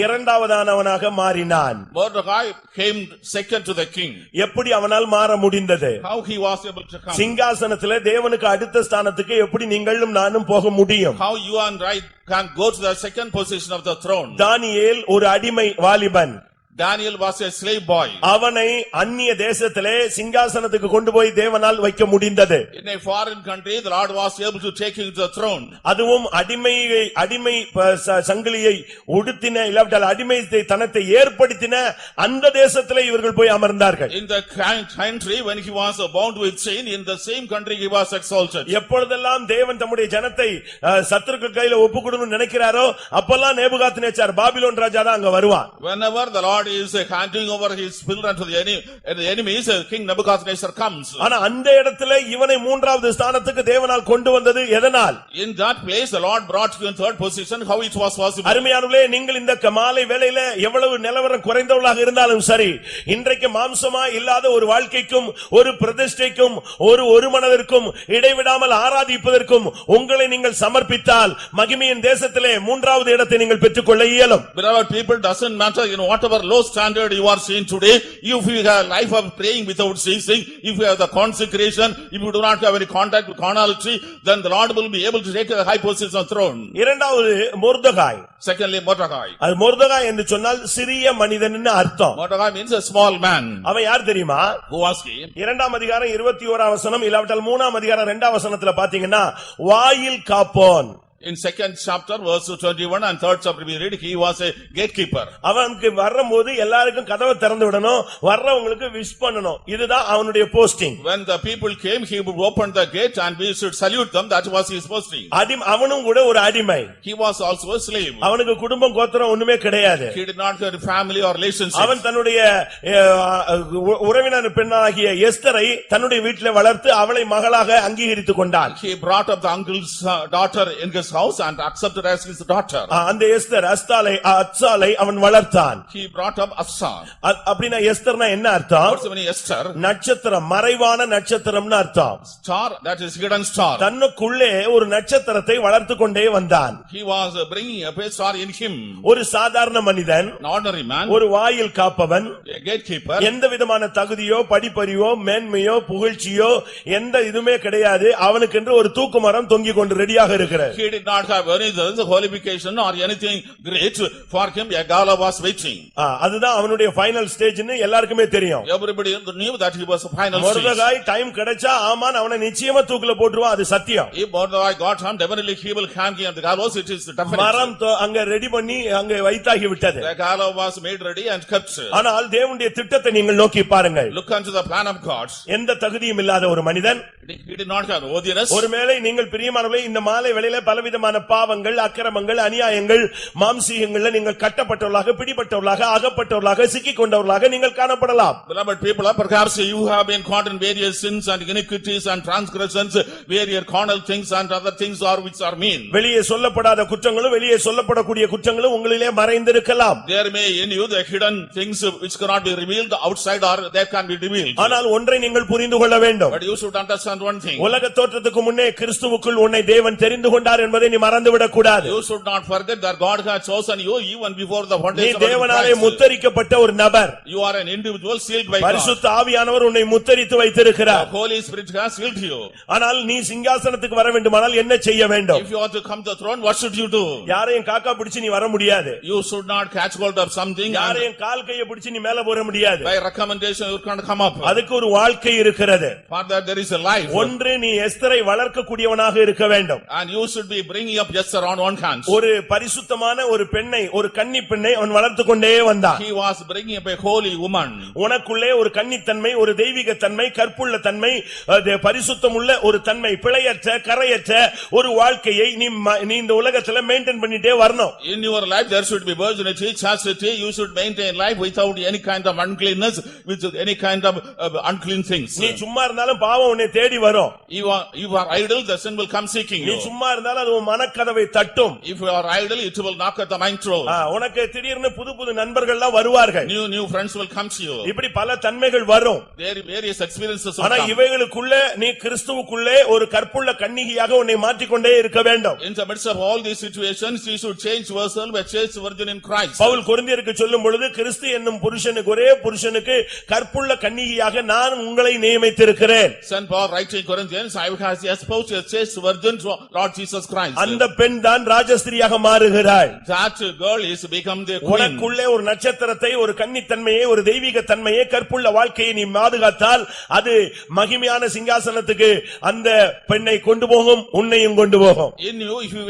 இரண்டாவதானவனாக மாறினான். Mordecai came second to the king. எப்படி அவனால் மாற முடிந்தது? How he was able to come. சிங்காசனத்திலே தேவனுக்கு அடுத்த ஸ்தானத்துக்கு எப்படி நீங்களும் நானும் போக முடியும்? How you and I can go to the second position of the throne. தானியேல் ஒரு அடிமை வாலிபன். Daniel was a slave boy. அவனை அந்நிய தேசத்திலே சிங்காசனத்துக்கு கொண்டு போய் தேவனால் வைக்க முடிந்தது. In a foreign country, the Lord was able to take him to the throne. அதுவும் அடிமை சங்கிலியை உடுத்தின இல்லாவிட்டால் அடிமைத்தை தனத்தை ஏற்படுத்தின அந்த தேசத்திலே இவர்கள் போய் அமர்ந்தார்கள். In the country when he was bound with chain, in the same country he was exalted. எப்பொழுதெல்லாம் தேவன் தம்முடைய ஜனத்தை சத்துருக்கள் கையில ஒப்புக்கொடுன்னு நினைக்கிறாரோ அப்பெல்லாம் நேபுகாத்நேச்சார் பாபிலோன் ராஜா தான் அங்க வருவான். Whenever the Lord is handing over his children to the enemies, King Nebuchadnezzar comes. ஆனா அந்த இடத்துல இவனை மூன்றாவது ஸ்தானத்துக்கு தேவனால் கொண்டு வந்தது எதனால்? In that place the Lord brought you in third position. How it was possible? அருமையானவர்களே, நீங்கள் இந்த மாலை வேளையில எவ்வளவு நிலவரம் குறைந்தவர்களாக இருந்தாலும் சரி, இன்றைக்கு மாம்சமா இல்லாத ஒரு வாழ்க்கைக்கும் ஒரு பிரதிஷ்டைக்கும் ஒரு மனதிற்கும் இடைவிடாமல் ஆராதிப்பதற்கும் உங்களை நீங்கள் சமர்ப்பித்தால் மகிமையின் தேசத்திலே மூன்றாவது இடத்தை நீங்கள் பெற்றுக்கொள்ள இயலும். Beloved people, doesn't matter in whatever low standard you are seeing today, if you have life of praying without ceasing, if you have the consecration, if you do not have any contact with carnality, then the Lord will be able to take the high position on throne. இரண்டாவது மொர்தெகாய். Secondly, Mordecai. அது மொர்தெகாய் என்று சொன்னால் சிறிய மனிதன் அர்த்தம். Mordecai means a small man. அவன் யார் தெரியுமா? Who was he? 2ஆம் அதிகாரம் 21ஆம் வசனம் இல்லாவிட்டால் 3ஆம் அதிகாரம் 2ஆம் வசனத்துல பாத்தீங்கன்னா வாயில் காப்போன். In second chapter verse 21 and third chapter we read he was a gatekeeper. அவனுக்கு வரும்போது எல்லாருக்கும் கதவை திறந்து விடணும், வர்றவங்களுக்கு விஷ் பண்ணணும். இதுதான் அவனுடைய posting. When the people came, he would open the gate and we should salute them. That was his posting. அவனும் கூட ஒரு அடிமை. He was also a slave. அவனுக்கு குடும்பம் கோத்திரம் ஒண்ணுமே கிடையாது. He did not have family or relationship. அவன் தன்னுடைய உறவினர் பெண்ணாகிய எஸ்தரை தன்னுடைய வீட்டிலே வளர்த்து அவளை மகளாக அங்கீகரித்துக் கொண்டான். He brought up the uncle's daughter in his house and accepted as his daughter. அந்த எஸ்தர் அத்சாலை அவன் வளர்த்தான். He brought up Asa. அப்படினா எஸ்தர்னா என்ன அர்த்தம்? What's the meaning Esther? நட்சத்திரம், மறைவான நட்சத்திரம்னு அர்த்தம். Star, that is hidden star. தன்னுக்குள்ளே ஒரு நட்சத்திரத்தை வளர்த்துக் கொண்டே வந்தான். He was bringing a star in him. ஒரு சாதாரண மனிதன், An ordinary man, ஒரு வாயில் காப்பவன், a gatekeeper. எந்த விதமான தகுதியோ படிப்பறிவோ மேன்மையோ புகழ்ச்சியோ எந்த இதுமே கிடையாது. அவனுக்கென்று ஒரு தூக்கு மரம் தொங்கிக் கொண்டு ரெடியாக இருக்கிறது. He did not have any qualification or anything great for him. A gala was waiting. அதுதான் அவனுடைய ஃபைனல் ஸ்டேஜ்னு எல்லாருக்குமே தெரியும். Everybody knew that he was a final stage. Mordecai time கிடைச்சா ஆமான் அவனை நிச்சயமா தூக்குல போட்டுருவான், அது சத்தியம். If Mordecai got him, definitely he will hang him on the gallows. It is definite. மரம் அங்க ரெடி பண்ணி அங்க வைத்தாகி விட்டது. The gallows was made ready and kept. ஆனால் தேவனுடைய திட்டத்தை நீங்கள் நோக்கி பாருங்கள். Look unto the plan of God. எந்த தகுதியும் இல்லாத ஒரு மனிதன், he did not have worthiness. ஒருவேளை நீங்கள் பிரியமானவர்களே இந்த மாலை வேளையில பலவிதமான பாவங்கள், அக்கிரமங்கள், அநியாயங்கள், மாம்சீகங்கள்ல நீங்கள் கட்டப்பட்டவர்களாக, பிடிபட்டவர்களாக, அகப்பட்டவர்களாக, சிக்கிக் கொண்டவர்களாக நீங்கள் காணப்படலாம். Beloved people, perhaps you have been caught in various sins and iniquities and transgressions, various carnal things and other things are which are mean. வெளியே சொல்லப்படாத குற்றங்களும் வெளியே சொல்லப்படக்கூடிய குற்றங்களும் உங்களிலே மறைந்திருக்கலாம். There may in you the hidden things which cannot be revealed outside or they can be revealed. ஆனால் ஒன்றை நீங்கள் புரிந்து கொள்ள வேண்டும். But you should understand one thing. உலக தோற்றத்துக்கு முன்னே கிறிஸ்துவுக்குள் உன்னை தேவன் தெரிந்து கொண்டார் என்பதை நீ மறந்துவிடக் கூடாது. You should not forget that God has chosen you even before the foundation of the world. நீ தேவனாலே முத்திரிக்கப்பட்ட ஒரு நபர். You are an individual sealed by God. பரிசுத்த ஆவியானவர் உன்னை முத்திரித்து வைத்திருக்கிறார். The Holy Spirit has sealed you. ஆனால் நீ சிங்காசனத்துக்கு வர வேண்டுமானால் என்ன செய்ய வேண்டும்? If you want to come to the throne, what should you do? யாரையும் காக்கா பிடிச்சு நீ வர முடியாது. You should not catch hold of something. யாரையும் கால் கையை பிடிச்சு நீ மேல போற முடியாது. By recommendation you can't come up. அதுக்கு ஒரு வாழ்க்கை இருக்கிறது. For that there is a life. ஒன்று நீ எஸ்தரை வளர்க்க கூடியவனாக இருக்க வேண்டும். And you should be bringing up Esther on one hand. ஒரு பரிசுத்தமான ஒரு பெண்ணை, ஒரு கன்னி பெண்ணை அவன் வளர்த்து கொண்டே வந்தான். He was bringing up a holy woman. உனக்குள்ளே ஒரு கன்னித்தன்மை, ஒரு தெய்வீக தன்மை, கற்புள்ள தன்மை, பரிசுத்தமுள்ள ஒரு தன்மை, பிழையற்ற கரையற்ற ஒரு வாழ்க்கையை நீ இந்த உலகத்துல மெயின்டைன் பண்ணிட்டே வரணும். In your life there should be virginity, chastity. You should maintain life without any kind of uncleanness, with any kind of unclean things. நீ சும்மா இருந்தாலும் பாவம் உன்னை தேடி வரும். You are idle, the sin will come seeking you. நீ சும்மா இருந்தாலும் அது உன் மனக்கதவை தட்டும். If you are idle, it will knock at the mind door. உனக்கு திடீர்னு புது புது நண்பர்கள்லாம் வருவார்கள். New friends will come to you. இப்படி பல தன்மைகள் வரும். Various experiences will ஆனா come. இவைகளுக்குள்ள நீ கிறிஸ்துவுக்குள்ளே ஒரு கற்புள்ள கன்னிகையாக உன்னை மாற்றிக்கொண்டே இருக்க வேண்டும். In the midst of all these situations, you should change yourself a chaste virgin in Christ. Pavul கொரிந்தியருக்கு சொல்லும் பொழுது கிறிஸ்து என்னும் புருஷனுக்கு, ஒரே புருஷனுக்கு கற்புள்ள கன்னிகையாக நான் உங்களை நியமித்திருக்கிறேன். Saint Paul writing Corinthians, I have espoused a chaste virgin to Lord Jesus Christ. Christ. அந்த பெண் தான் ராஜஸ்திரியாக மாறுகிறாள். That girl is become the queen. உனக்குள்ளே ஒரு நட்சத்திரத்தை, ஒரு கன்னித்தன்மையை, ஒரு தெய்வீக தன்மையை, கற்புள்ள வாழ்க்கையை நீ பாதுகாத்தால் அது மகிமையான சிங்காசனத்துக்கு அந்த பெண்ணை கொண்டு போகும், உன்னையும் கொண்டு போகும். In you, if you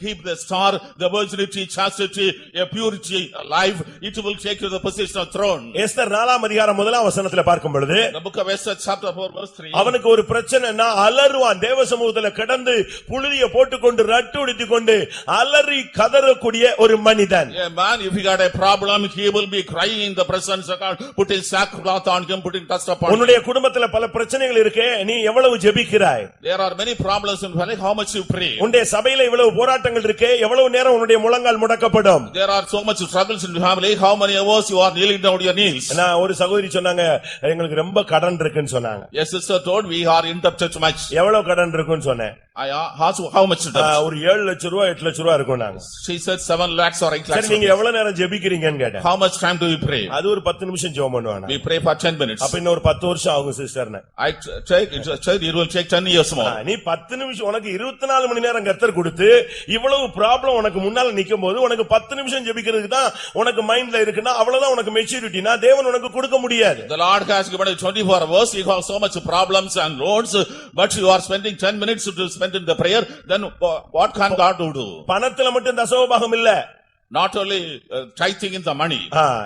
keep the star, the virginity, chastity, a purity alive, it will take you to the position of throne. Esther 4ஆம் அதிகாரம் 1ஆம் வசனத்துல பார்க்கும் பொழுது, The book of Esther chapter 4 verse 3. அவனுக்கு ஒரு பிரச்சனைனா அலறுவான். தேவ சமூகத்துல கடந்து புழுதியை போட்டுக்கொண்டு ரட்டு உடுத்திக் கொண்டு அலறி கதறக்கூடிய ஒரு மனிதன். A man, if he got a problem, he will be crying in the presence of God, putting sackcloth on him, putting dust upon him. உன்னுடைய குடும்பத்துல பல பிரச்சனைகள் இருக்கே, நீ எவ்வளவு ஜெபிக்கிறாய்? There are many problems in family, how much you pray? உன்னுடைய சபையில இவ்வளவு போராட்டங்கள் இருக்கே, எவ்வளவு நேரம் உன்னுடைய முழங்கால் முடக்கப்படும்? There are so much struggles in family, how many hours you are kneeling down your knees? நான் ஒரு சகோதரி சொன்னாங்க, எங்களுக்கு ரொம்ப கடன் இருக்குன்னு சொன்னாங்க. Yes, sister told we are indebted too much. எவ்வளவு கடன் இருக்குன்னு சொன்னேன். I asked how much debt? ஒரு 7 லட்சம் ரூபாய் 8 லட்சம் ரூபாய் இருக்கும் நாங்க. She said 7 lakhs or 8 lakhs. சரி, நீங்க எவ்வளவு நேரம் ஜெபிக்கிறீங்கன்னு கேட்டேன். How much time do you pray? அது ஒரு 10 நிமிஷம் ஜெபம் பண்ணுவாங்க. We pray for 10 minutes. அப்ப இன்னொரு 10 வருஷம் ஆகும் சிஸ்டர்னே. I check it will take 10 years more. நீ 10 நிமிஷம், உனக்கு 24 மணி நேரம் கர்த்தர் கொடுத்து இவ்வளவு ப்ராப்ளம் உனக்கு முன்னால நிக்கும்போது உனக்கு 10 நிமிஷம் ஜெபிக்கிறதுக்கு தான் உனக்கு மைண்ட்ல இருக்குன்னா அவ்வளவுதான் உனக்கு மெச்சூரிட்டினா தேவன் உனக்கு கொடுக்க முடியாது. The Lord has given you 24 hours, you have so much problems and loads, but you are spending 10 minutes to spend in the prayer, then what can God do? பணத்துல மட்டும் தசமபாகம் இல்ல. Not only tithing in the money.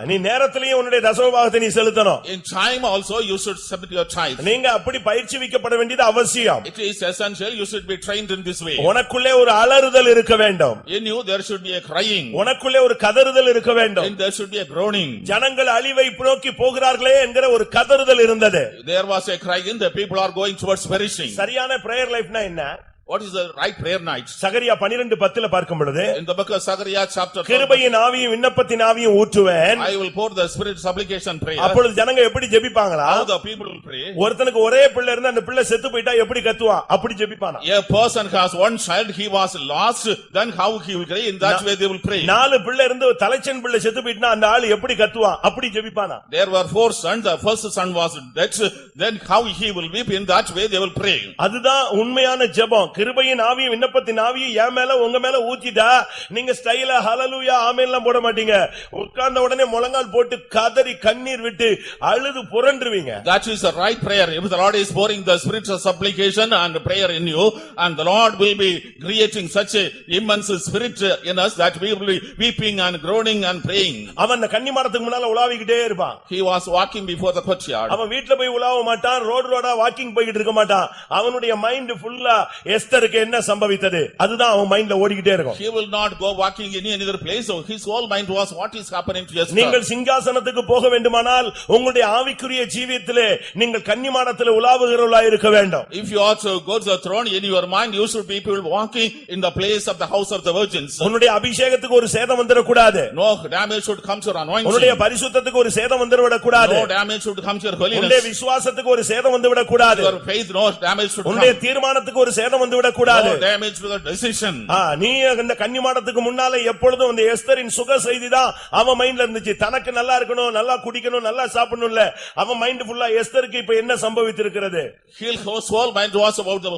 நீ நேரத்திலேயே உன்னுடைய தசமபாகத்தை நீ செலுத்தணும். In time also you should submit your tithe. நீங்க அப்படி பயிற்சிவிக்கப்பட வேண்டியது அவசியம். It is essential, you should be trained in this way. உனக்குள்ளே ஒரு அலறுதல் இருக்க வேண்டும். In you there should be a crying. உனக்குள்ளே ஒரு கதறுதல் இருக்க வேண்டும். And there should be a groaning. ஜனங்கள் அழிவை நோக்கி போகிறார்களே என்கிற ஒரு கதறுதல் இருந்தது. There was a crying, the people are going towards perishing. சரியான பிரேயர் லைஃப்னா என்ன? What is the right prayer night? சகரியா 12:10 பார்க்கும் பொழுது, In the book of Zechariah chapter 12, கிருபையின் ஆவியும் விண்ணப்பத்தின் ஆவியும் ஊற்றுவேன். I will pour the spirit supplication prayer. அப்பொழுது ஜனங்க எப்படி ஜெபிப்பாங்களா? How the people will pray? ஒருத்தனுக்கு ஒரே பிள்ளை இருந்தா அந்த பிள்ளை செத்து போயிட்டா எப்படி கத்துவான்? அப்படி ஜெபிப்பானா? A person has one child, he was lost, then how he will pray? In that way they will pray. 4 பிள்ளை இருந்து தலைச்சன் பிள்ளை செத்து போயிட்டா அந்த ஆளு எப்படி கத்துவான்? அப்படி ஜெபிப்பானா? There were 4 sons, the first son was dead, then how he will weep? In that way they will pray. அதுதான் உண்மையான ஜெபம். கிருபையின் ஆவியும் விண்ணப்பத்தின் ஆவியும் என் மேல உங்க மேல ஊத்திட்டா நீங்க ஸ்டைலா ஹalleluya ஆமென்லாம் போட மாட்டீங்க. உட்கார்ந்த உடனே முழங்கால் போட்டு கதறி கண்ணீர் விட்டு அழுது புரண்டுவீங்க. That is the right prayer. If the Lord is pouring the spirit of supplication and prayer in you, and the Lord will be creating such a immense spirit in us that we will be weeping and groaning and praying. அவன் கன்னிமாடத்துக்கு முன்னால உலாவிக்கிட்டே இருப்பான். He was walking before the courtyard. அவன் வீட்ல போய் உலாவ மாட்டான், ரோடா walking போயிட்டு இருக்க மாட்டான். அவனுடைய மைண்ட் ஃபுல்லா எஸ்தருக்கு என்ன சம்பவித்தது அதுதான் அவன் மைண்ட்ல ஓடிக்கிட்டே இருக்கும். He will not go walking in any other place, so his whole mind was what is happening to Esther. நீங்கள் சிங்காசனத்துக்கு போக வேண்டுமானால் உங்களுடைய ஆவிக்குரிய ஜீவியத்திலே நீங்கள் கன்னிமாடத்திலே உலாவுகிறவர்களாய் இருக்க வேண்டும். If you are to go to the throne, in your mind you should be people walking in the place of the house of the virgins. உன்னுடைய அபிஷேகத்துக்கு ஒரு சேதம் வந்துட கூடாது. No damage should come to your anointing. உன்னுடைய பரிசுத்தத்துக்கு ஒரு சேதம் வந்துவிட கூடாது. No damage should come to your holiness. உன்னுடைய விசுவாசத்துக்கு ஒரு சேதம் வந்துவிட கூடாது. Your faith, no damage should come. உன்னுடைய தீர்மானத்துக்கு ஒரு சேதம் வந்துவிட கூடாது. No damage to the decision. நீ அந்த கன்னிமாடத்துக்கு முன்னால எப்பொழுதும் அந்த எஸ்தரின் சுக செய்தி தான் அவன் மைண்ட்ல இருந்துச்சு. தனக்கு நல்லா இருக்கணும், நல்லா குடிக்கணும், நல்லா சாப்பிடணும் இல்ல. அவன் மைண்ட் ஃபுல்லா எஸ்தருக்கு இப்ப என்ன சம்பவித்திருக்கிறது? His whole mind was about the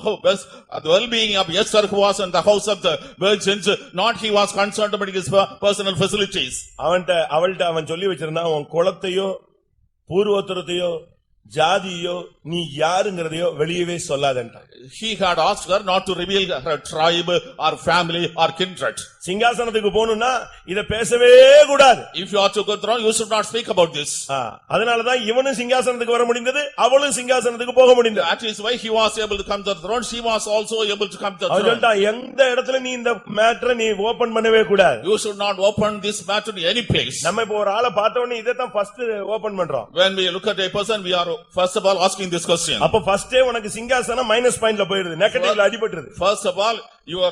well-being of Esther who was in the house of the virgins, not he was concerned about his personal facilities. அவள்கிட்ட அவன் சொல்லி வச்சிருந்தான், உன் குலத்தையோ பூர்வோத்தரத்தையோ ஜாதியோ நீ யாருங்கிறதையோ வெளியவே சொல்லாதேன்றான். He had asked her not to reveal her tribe or family or kindred. சிங்காசனத்துக்கு போகணும்னா இத பேசவே கூடாது. If you are to go throne, you should not speak about this. அதனாலதான் இவனும் சிங்காசனத்துக்கு வர முடிந்தது, அவளும் சிங்காசனத்துக்கு போக முடிந்தது. That is why he was able to come to the throne, she was also able to come to the throne. அவள்டா எந்த இடத்துல நீ இந்த மேட்டரை நீ ஓபன் பண்ணவே கூடாது. You should not open this matter in any place. நம்ம இப்ப ஒரு ஆளை பார்த்த உடனே இத தான் ஃபர்ஸ்ட் ஓபன் பண்றோம். When we look at a person, we are first of all asking this question. அப்ப ஃபர்ஸ்டே உனக்கு சிங்காசனம் மைனஸ் பாயிண்ட்ல போயிடுது, நெகட்டிவ்ல அடிபட்டுருது. First of all, your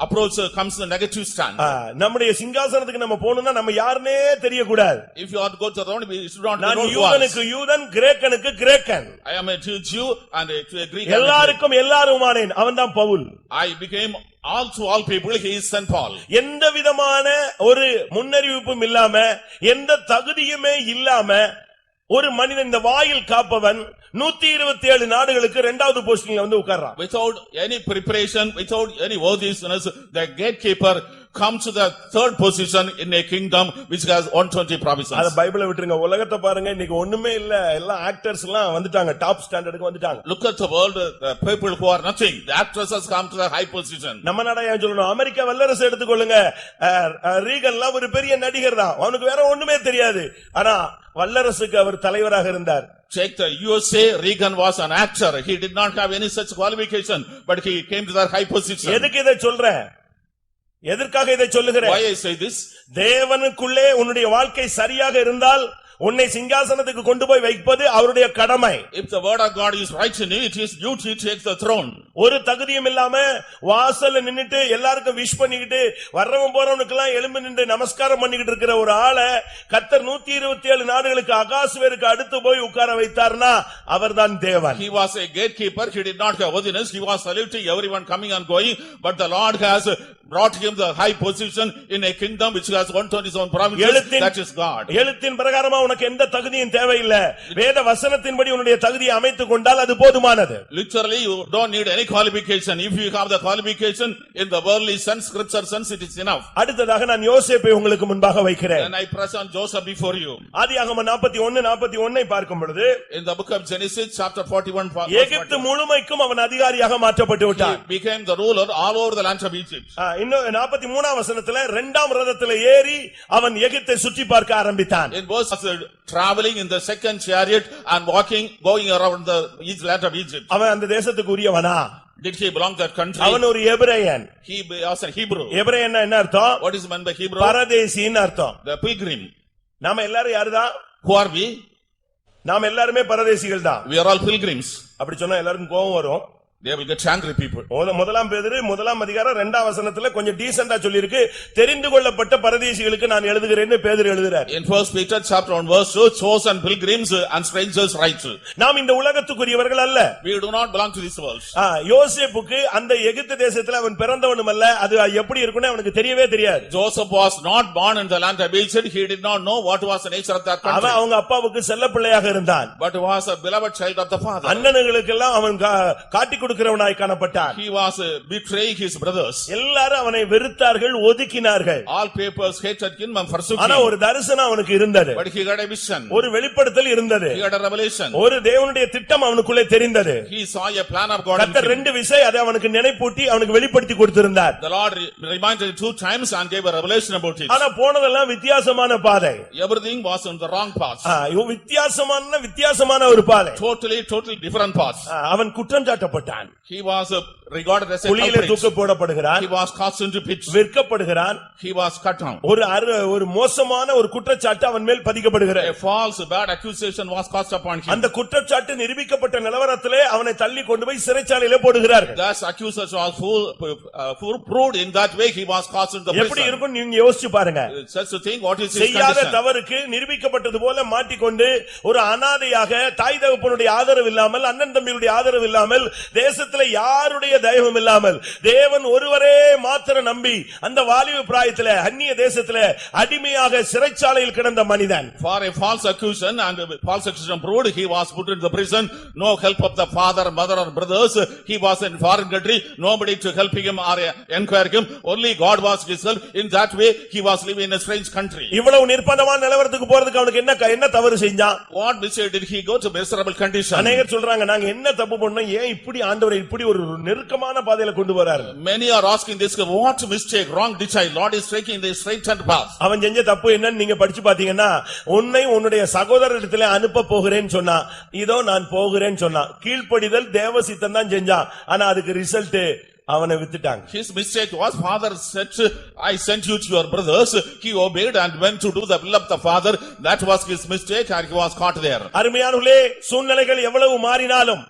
approach comes in a negative stand. நம்முடைய சிங்காசனத்துக்கு நம்ம போணும்னா நம்ம யாருனே தெரியக்கூடாது. If you are to go to the throne, we should not நான் யூதனுக்கு யூதன், கிரேக்கனுக்கு கிரேக்கன். I am a Jew and a Greek. எல்லாருக்கும் எல்லாருமானேன். அவன்தான் Pavul. I became all to all people, he is Saint Paul. எந்த விதமான ஒரு முன்னறிவிப்பும் இல்லாம, எந்த தகுதியுமே இல்லாம ஒரு மனிதன் இந்த வாயில் காப்பவன் 127 நாடுகளுக்கு இரண்டாவது போஸ்டிங்ல வந்து உட்கார்றான். Without any preparation, without any worthiness, the gatekeeper comes to the third position in a kingdom which has 120 அத provinces. பைபிளை விட்டுருங்க, உலகத்தை பாருங்க, இன்னைக்கு ஒண்ணுமே இல்ல, எல்லாம் ஆக்டர்ஸ் எல்லாம் வந்துட்டாங்க, டாப் ஸ்டாண்டர்டுக்கு வந்துட்டாங்க. Look at the world, the people who are nothing, the actresses come to the high position. நம்ம நாடா ஏன் சொல்லணும், அமெரிக்கா வல்லரசு எடுத்துக்கொள்ளுங்க, ரீகன்லாம் ஒரு பெரிய நடிகர் தான், அவனுக்கு வேற ஒண்ணுமே தெரியாது, ஆனா வல்லரசுக்கு அவர் தலைவராக இருந்தார். Check the USA, Reagan was an actor, he did not have any such qualification, but he came to that high position. எதுக்கு இதை சொல்றேன், எதற்காக இதை சொல்லுகிறேன்? Why I say this? தேவனுக்குள்ளே உன்னுடைய வாழ்க்கை சரியாக இருந்தால் உன்னை சிங்காசனத்துக்கு கொண்டு போய் வைப்பது அவருடைய கடமை. If the word of God is right in you, it is duty to take the throne. ஒரு தகுதியும் இல்லாம வாசல்ல நின்னுட்டு எல்லாருக்கும் விஷ் பண்ணிக்கிட்டு வர்றவன் போறவனுக்கு எல்லாம் எழும்பி நின்று நமஸ்காரம் பண்ணிக்கிட்டு இருக்கிற ஒரு ஆளை கர்த்தர் 127 நாடுகளுக்கு அகாசுவேருக்கு அடுத்து போய் உட்கார வைத்தார்னா அவர்தான் தேவன். He was a gatekeeper, he did not have worthiness, he was saluting everyone coming and going, but the Lord has brought him the high position in a kingdom which has 127 provinces. That is God. எழுத்தின் பிரகாரமா உனக்கு எந்த தகுதியும் தேவையில்லை, வேத வசனத்தின்படி உன்னுடைய தகுதியை அமைத்துக் கொண்டால் அது போதுமானது. Literally you don't need any qualification. If you have the qualification in the worldly sense, scripture sense, it is enough. அடுத்ததாக நான் யோசேப்பை உங்களுக்கு முன்பாக வைக்கிறேன். And I present Joseph before you. ஆதியாகமம் 41:41 பார்க்கும் பொழுது In the book of Genesis chapter 41, எகிப்து முழுமைக்கும் அவன் அதிகாரியாக மாற்றப்பட்டு விட்டான். he became the ruler all over the land of Egypt. இன்னும் 43ஆம் வசனத்துல இரண்டாம் ரதத்துல ஏறி அவன் எகிப்தை சுற்றி பார்க்க ஆரம்பித்தான். In verse traveling in the second chariot and going around the land of Egypt. அவன் அந்த தேசத்துக்கு உரியவனா? Did he belong to that country? அவன் ஒரு எபிரேயன். He was a Hebrew. எபிரேயன் என்ன அர்த்தம்? What is meant by Hebrew? பரதேசின்னு அர்த்தம். The pilgrim. நாம எல்லாரும் யாருதான்? Who are we? நாம எல்லாருமே பரதேசிகள் தான். We are all pilgrims. அப்படி சொன்னா எல்லாருக்கும் கோபம் வரும். They will get angry people. முதலாம் பேதுரு 1ஆம் அதிகாரம் 2ஆம் வசனத்துல கொஞ்சம் டீசென்ட்டா சொல்லிருக்கு, தெரிந்து கொள்ளப்பட்ட பரதேசிகளுக்கு நான் எழுதுகிறேன்னு பேதுரு எழுதுறார். In 1 Peter chapter 1 verse 2, chosen pilgrims and strangers write. நாம் இந்த உலகத்துக்குரியவர்கள் அல்ல. We do not belong to this world. யோசேப்புக்கு அந்த எகிப்து தேசத்துல அவன் பிறந்தவனும் அல்ல, அது எப்படி இருக்குன்னு அவனுக்கு தெரியவே தெரியாது. Joseph was not born in the land of Egypt, he did not know what was the nature of that country. அவன் அவங்க அப்பாவுக்கு செல்ல பிள்ளையாக இருந்தான். But was a beloved child of the father. அண்ணனுங்களுக்கு எல்லாம் அவன் காட்டி கொடுக்கிறவனாய் காணப்பட்டான். He was betraying his brothers. எல்லாரும் அவனை வெறுத்தார்கள், ஒதுக்கினார்கள். All peoples hated him and forsook him. ஆனா ஒரு தரிசனம் அவனுக்கு இருந்தது. But he got a vision. ஒரு வெளிப்படுத்தல் இருந்தது. He got a revelation. ஒரு தேவனுடைய திட்டம் அவனுக்குள்ளே தெரிந்தது. He saw a plan of God. கர்த்தர் ரெண்டு விஷயம் அதை அவனுக்கு நினைப்பூட்டி அவனுக்கு வெளிப்படுத்தி கொடுத்திருந்தார். The Lord reminded him 2 times and gave a revelation about it. ஆனா போனதெல்லாம் வித்தியாசமான பாதை. Everything was on the wrong path. வித்தியாசமான ஒரு பாதை. Totally different path. அவன் குற்றம் சாட்டப்பட்டான். He was regarded as a குழியிலே தூக்க போடப்படுகிறான். He was cast into pit. விற்கப்படுகிறான். He was cut down. ஒரு மோசமான ஒரு குற்றச்சாட்டு அவன் மேல் பதிக்கப்படுகிறது. A false bad accusation was cast upon him. அந்த குற்றச்சாட்டு நிரூபிக்கப்பட்ட நிலவரத்திலே அவனை தள்ளி கொண்டு போய் சிறைச்சாலையிலே போடுகிறார்கள். That accusation was full proved in that way he was cast into the prison. எப்படி இருக்கும் நீங்க யோசிச்சு பாருங்க. Such a thing, what is his செய்யாத condition? தவறுக்கு நிரூபிக்கப்பட்டது போல மாட்டிக்கொண்டு ஒரு அனாதையாக தாய் தகப்பனுடைய ஆதரவு இல்லாமல் அண்ணன் தம்பியுடைய ஆதரவு இல்லாமல் தேசத்திலே யாருடைய தயவும் இல்லாமல் தேவன் ஒருவரே மாத்திர நம்பி அந்த வாலிப பிராயத்திலே அந்நிய தேசத்திலே அடிமையாக சிறைச்சாலையில் கிடந்த மனிதன். For a false accusation and false accusation proved, he was put into the prison. No help of the father, mother or brothers. He was in foreign country. Nobody to help him or enquire him. Only God was his help. In that way, he was living in a strange country. இவ்வளவு நிர்பந்தமான நிலவரத்துக்கு போறதுக்கு அவனுக்கு என்ன தவறு செஞ்சான்? What mistake did he go to miserable condition? அநேகர் சொல்றாங்க, நாங்க என்ன தப்பு பண்ணோம், ஏன் இப்படி ஆண்டவரை இப்படி ஒரு நெருக்கமான பாதையில கொண்டு வராரு? Many are asking this, what mistake, wrong did I? Lord is taking the straight and path. அவன் செஞ்ச தப்பு என்னன்னு நீங்க படிச்சு பாத்தீங்கன்னா, உன்னை உன்னுடைய சகோதரரிடத்திலே அனுப்ப போகிறேன்னு சொன்னா, இதோ நான் போகிறேன்னு சொன்னா, கீழ்ப்படிதல் தேவ சித்தம் தான் செஞ்சான். ஆனா அதுக்கு ரிசல்ட் அவனை வித்துட்டாங்க. His mistake was, father said, I sent you to your brothers. He obeyed and went to do the will of the father. That was his mistake and he was caught there. அருமையானவர்களே, சூழ்நிலைகள் எவ்வளவு மாறினாலும்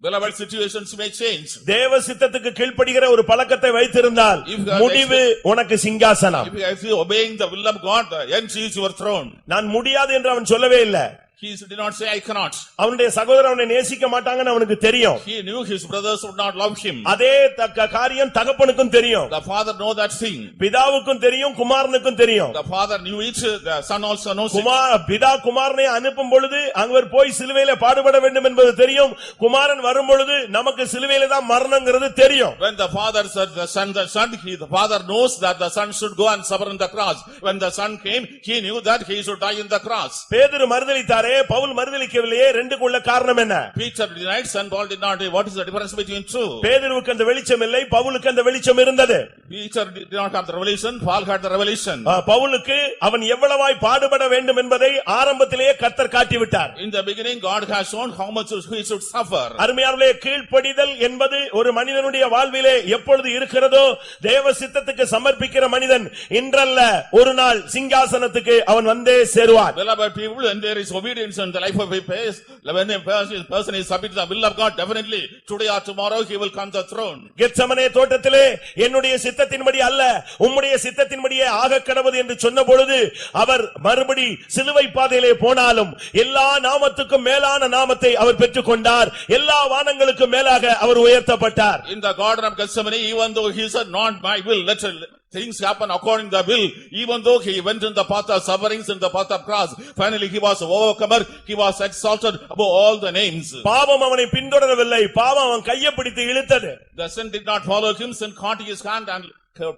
Beloved, situations may change. தேவ சித்தத்துக்கு கீழ்ப்படிகிற ஒரு பழக்கத்தை வைத்திருந்தால் முடிவு உனக்கு சிங்காசனம். If you are obeying the will of God, the end is your throne. நான் முடியாது என்று அவன் சொல்லவே இல்லை. He did not say, I cannot. அவனுடைய சகோதரன் அவனை நேசிக்க மாட்டாங்கன்னு அவனுக்கு தெரியும். He knew his brothers would not love him. அதே காரியம் தகப்பனுக்கும் தெரியும். The father know that thing. பிதாவுக்கும் தெரியும், குமாரனுக்கும் தெரியும். The father knew it, the son also knows it. பிதா குமாரனை அனுப்பும் பொழுது அவர் போய் சிலுவையில பாடுபட வேண்டும் என்பது தெரியும். குமாரன் வரும் பொழுது நமக்கு சிலுவையில தான் மரணம்ங்கிறது தெரியும். When the father said the father knows that the son should go and suffer on the cross. When the son came, he knew that he should die in the cross. பேதுரு மறுதலித்தாரே, பவுல் மறுதலிக்கவில்லையே, ரெண்டுக்குள்ள காரணம் என்ன? Peter denied, and Paul did not. What is the difference between two? பேதுருவுக்கு அந்த வெளிச்சம் இல்லை, பவுலுக்கு அந்த வெளிச்சம் இருந்தது. Peter did not have the revelation, Paul had the revelation. பவுலுக்கு அவன் எவ்வளவாய் பாடுபட வேண்டும் என்பதை ஆரம்பத்திலேயே கர்த்தர் காட்டிவிட்டார். In the beginning God has shown how much he should suffer. அருமையானவர்களே, கீழ்ப்படிதல் என்பது ஒரு மனிதனுடைய வாழ்விலே எப்பொழுது இருக்கிறதோ, தேவ சித்தத்துக்கு சமர்ப்பிக்கிற மனிதன் இன்றல்ல ஒரு நாள் சிங்காசனத்துக்கு அவன் வந்தே சேருவான். Beloved people, when there is obedience in the life of a when a person is submitted to the will of God, definitely today or tomorrow he will come to the throne. Gethsemane தோட்டத்திலே என்னுடைய சித்தத்தின்படி அல்ல உம்முடைய சித்தத்தின்படியே ஆகக் கடவது என்று சொன்ன பொழுது அவர் மறுபடி சிலுவை பாதையிலே போனாலும் எல்லா நாமத்துக்கும் மேலான நாமத்தை அவர் பெற்றுக்கொண்டார். எல்லா வானங்களுக்கும் மேலாக அவர் உயர்த்தப்பட்டார். In the garden of Gethsemane, even though he said not my will, let things happen according to the will, even though he went in the path of sufferings, in the path of cross, finally he was overcomer, he was exalted above all the names. பாவம் அவனை பின்தொடரவில்லை, பாவம் அவன் கையை பிடித்து இழுத்தது. The sin did not follow him, sin caught his hand and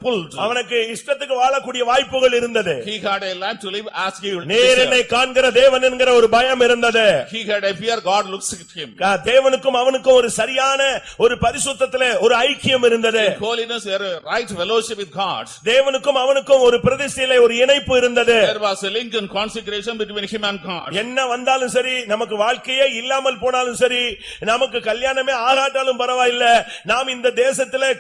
pulled. அவனுக்கு இஷ்டத்துக்கு வாழக்கூடிய வாய்ப்புகள் இருந்தது. He had a life to live as he would. நேர் என்னை காண்கிற தேவன் என்கிற ஒரு பயம் இருந்தது. He had a fear, God looks at him. தேவனுக்கும் அவனுக்கும் ஒரு சரியான ஒரு பரிசுத்தத்திலே ஒரு ஐக்கியம் இருந்தது. In holiness there a right fellowship with God. தேவனுக்கும் அவனுக்கும் ஒரு பிரதிஷ்டையிலே ஒரு இணைப்பு இருந்தது. There was a link and consecration between him and God. என்ன வந்தாலும் சரி, நமக்கு வாழ்க்கையே இல்லாமல் போனாலும் சரி, நமக்கு கல்யாணமே ஆகாட்டாலும் பரவாயில்லை, நாம் இந்த தேசத்திலே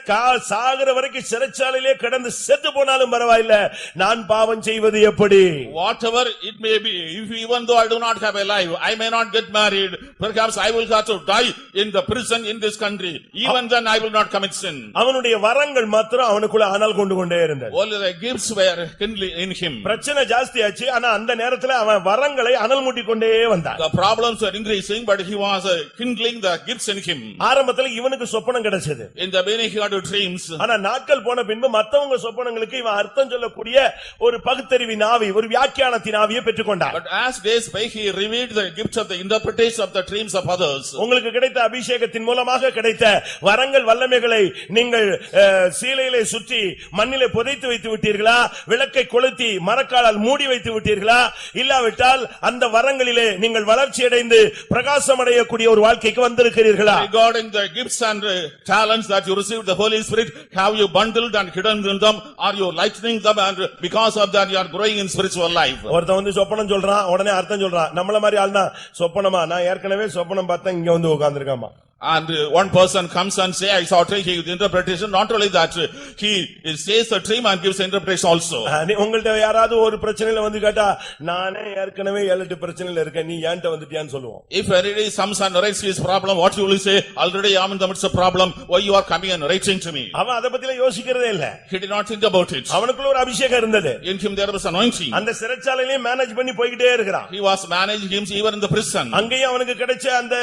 சாகிற வரைக்கும் சிறைச்சாலையிலே கடந்து செத்து போனாலும் பரவாயில்லை, நான் பாவம் செய்வது எப்படி? Whatever it may be, if even though I do not have a life, I may not get married, perhaps I will have to die in the prison in this country, even then I will not commit sin. அவனுடைய வரங்கள் மாத்திரம் அவனுக்குள்ள அனல் கொண்டு கொண்டே இருந்தது. Only the gifts were kindling in him. பிரச்சனை ஜாஸ்தியாச்சு, ஆனா அந்த நேரத்துல அவன் வரங்களை அனல் மூட்டி கொண்டே வந்தான். The problems were increasing, but he was kindling the gifts in him. ஆரம்பத்துல இவனுக்கு சொப்பனம் கிடைச்சது. In the beginning he had dreams. ஆனா நாட்கள் போன பின்பு மத்தவங்க சொப்பனங்களுக்கு இவன் அர்த்தம் சொல்லக்கூடிய ஒரு பகுத்தறிவின் ஆவி, ஒரு வியாக்கியானத்தின் ஆவியை பெற்றுக்கொண்டான். But as days by he revealed the gifts of the interpretation of the dreams of others. உங்களுக்கு கிடைத்த அபிஷேகத்தின் மூலமாக கிடைத்த வரங்கள் வல்லமைகளை நீங்கள் சீலையிலே சுற்றி மண்ணிலே புதைத்து வைத்து விட்டீர்களா? விளக்கை கொளுத்தி மரக்காலால் மூடி வைத்து விட்டீர்களா? இல்லாவிட்டால் அந்த வரங்களிலே நீங்கள் வளர்ச்சி அடைந்து பிரகாசம் அடையக்கூடிய ஒரு வாழ்க்கைக்கு வந்திருக்கிறீர்களா? Regarding the gifts and talents that you received the Holy Spirit, have you bundled and hidden in them? Are you lightening them, and because of that you are growing in spiritual life? ஒருத்தன் வந்து சொப்பனம் சொல்றான், உடனே அர்த்தம் சொல்றான். நம்மள மாதிரி ஆள்னா சொப்பனமா, நான் ஏற்கனவே சொப்பனம் பார்த்தேன், இங்க வந்து உட்கார்ந்திருக்காமா. And one person comes and say, I saw a dream, he gives interpretation. Not only that, he says the dream and gives interpretation also. உங்கள்ட்ட யாராவது ஒரு பிரச்சனையில வந்து கேட்டா, நானே ஏற்கனவே 7-8 பிரச்சனையில இருக்கேன், நீ ஏன்ட்ட வந்துட்டியான்னு சொல்லுவோம். If anybody comes and narrates his problem, what you will say? Already I am in the midst of problem, why you are coming and narrating to me? அவன் அத பத்தில யோசிக்கிறதே இல்ல. He did not think about it. அவனுக்குள்ள ஒரு அபிஷேகம் இருந்தது. In him there was anointing. அந்த சிறைச்சாலையிலே manage பண்ணி போயிட்டே இருக்கிறான். He was managing him even in the prison. அங்கேயும் அவனுக்கு கிடைச்ச அந்த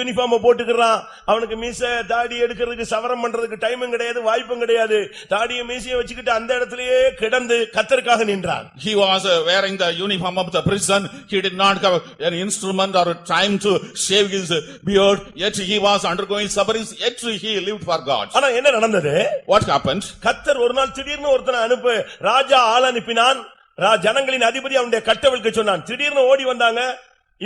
யூனிஃபார்ம் போட்டுக்கறான். அவனுக்கு மீசை தாடி எடுக்கிறதுக்கு சவரம் பண்றதுக்கு டைமும் கிடையாது, வாய்ப்பும் கிடையாது. தாடியை மீசையை வச்சுக்கிட்டு அந்த இடத்திலேயே கிடந்து கர்த்தருக்காக நின்றான். He was wearing the uniform of the prison. He did not have an instrument or time to shave his beard. Yet he was undergoing sufferings. Yet he lived for God. ஆனா என்ன நடந்தது? What happened? கர்த்தர் ஒரு நாள் திடீர்னு ஒருத்தனை அனுப்பு, ராஜா ஆள் அனுப்பினான். ஜனங்களின் அதிபதி அவனுடைய கட்டவிழ்க்க சொன்னான். திடீர்னு ஓடி வந்தாங்க.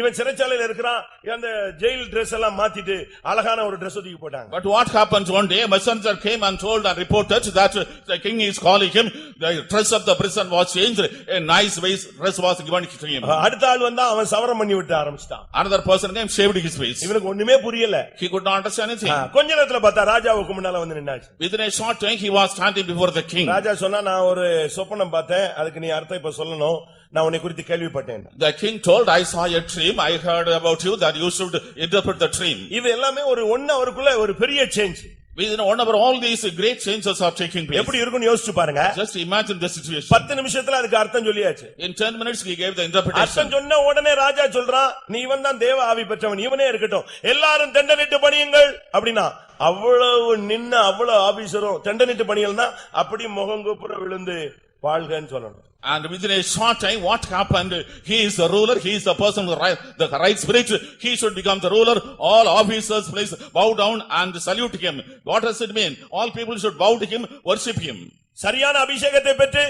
இவன் சிறைச்சாலையில இருக்கிறான், அந்த ஜெயில் Dress எல்லாம் மாத்திட்டு அழகான ஒரு Dress ஒதுக்கி போட்டாங்க. But what happened one day, a messenger came and told and reported that the king is calling him. The dress of the prison was changed, a nice dress was given to him. அடுத்த ஆள் வந்தா அவன் சவரம் பண்ணி விட்டு ஆரம்பிச்சான். Another person came, shaved his face. இவனுக்கு ஒண்ணுமே புரியல. He could not understand anything. கொஞ்ச நேரத்துல பார்த்தா ராஜாவுக்கு முன்னால வந்து நின்னாச்சு. Within a short time he was standing before the king. ராஜா சொன்னா, நான் ஒரு சொப்பனம் பார்த்தேன், அதுக்கு நீ அர்த்தம் இப்ப சொல்லணும், நான் உன்னை குறித்து கேள்விப்பட்டேன். The king told, I saw a dream, I heard about you that you should interpret the dream. இது எல்லாமே ஒரு ஒண்ணு அவருக்குள்ள ஒரு பெரிய change. Whenever all these great changes are taking place, எப்படி இருக்கும்னு யோசிச்சு பாருங்க. just imagine the situation. 10 நிமிஷத்துல அதுக்கு அர்த்தம் சொல்லியாச்சு. In 10 minutes he gave the interpretation. அர்த்தம் சொன்ன உடனே ராஜா சொல்றான், நீ இவன் தான் தேவ ஆவி பெற்றவன், இவனே இருக்கட்டும், எல்லாரும் தண்டனிட்டு பணியுங்கள் அப்படினா அவ்வளவு நின்ன அவ்வளவு ஆபீசரும் தண்டனிட்டு பணியல்னா அப்படி முகங்குப்புற விழுந்து வாழ்கன்னு சொல்லணும். And within a short time, what happened? He is the ruler. He is the person with the right spirit. He should become the ruler. All officers, please bow down and salute him. What does it mean? All people should bow to him, worship him. சரியான அபிஷேகத்தை பெற்று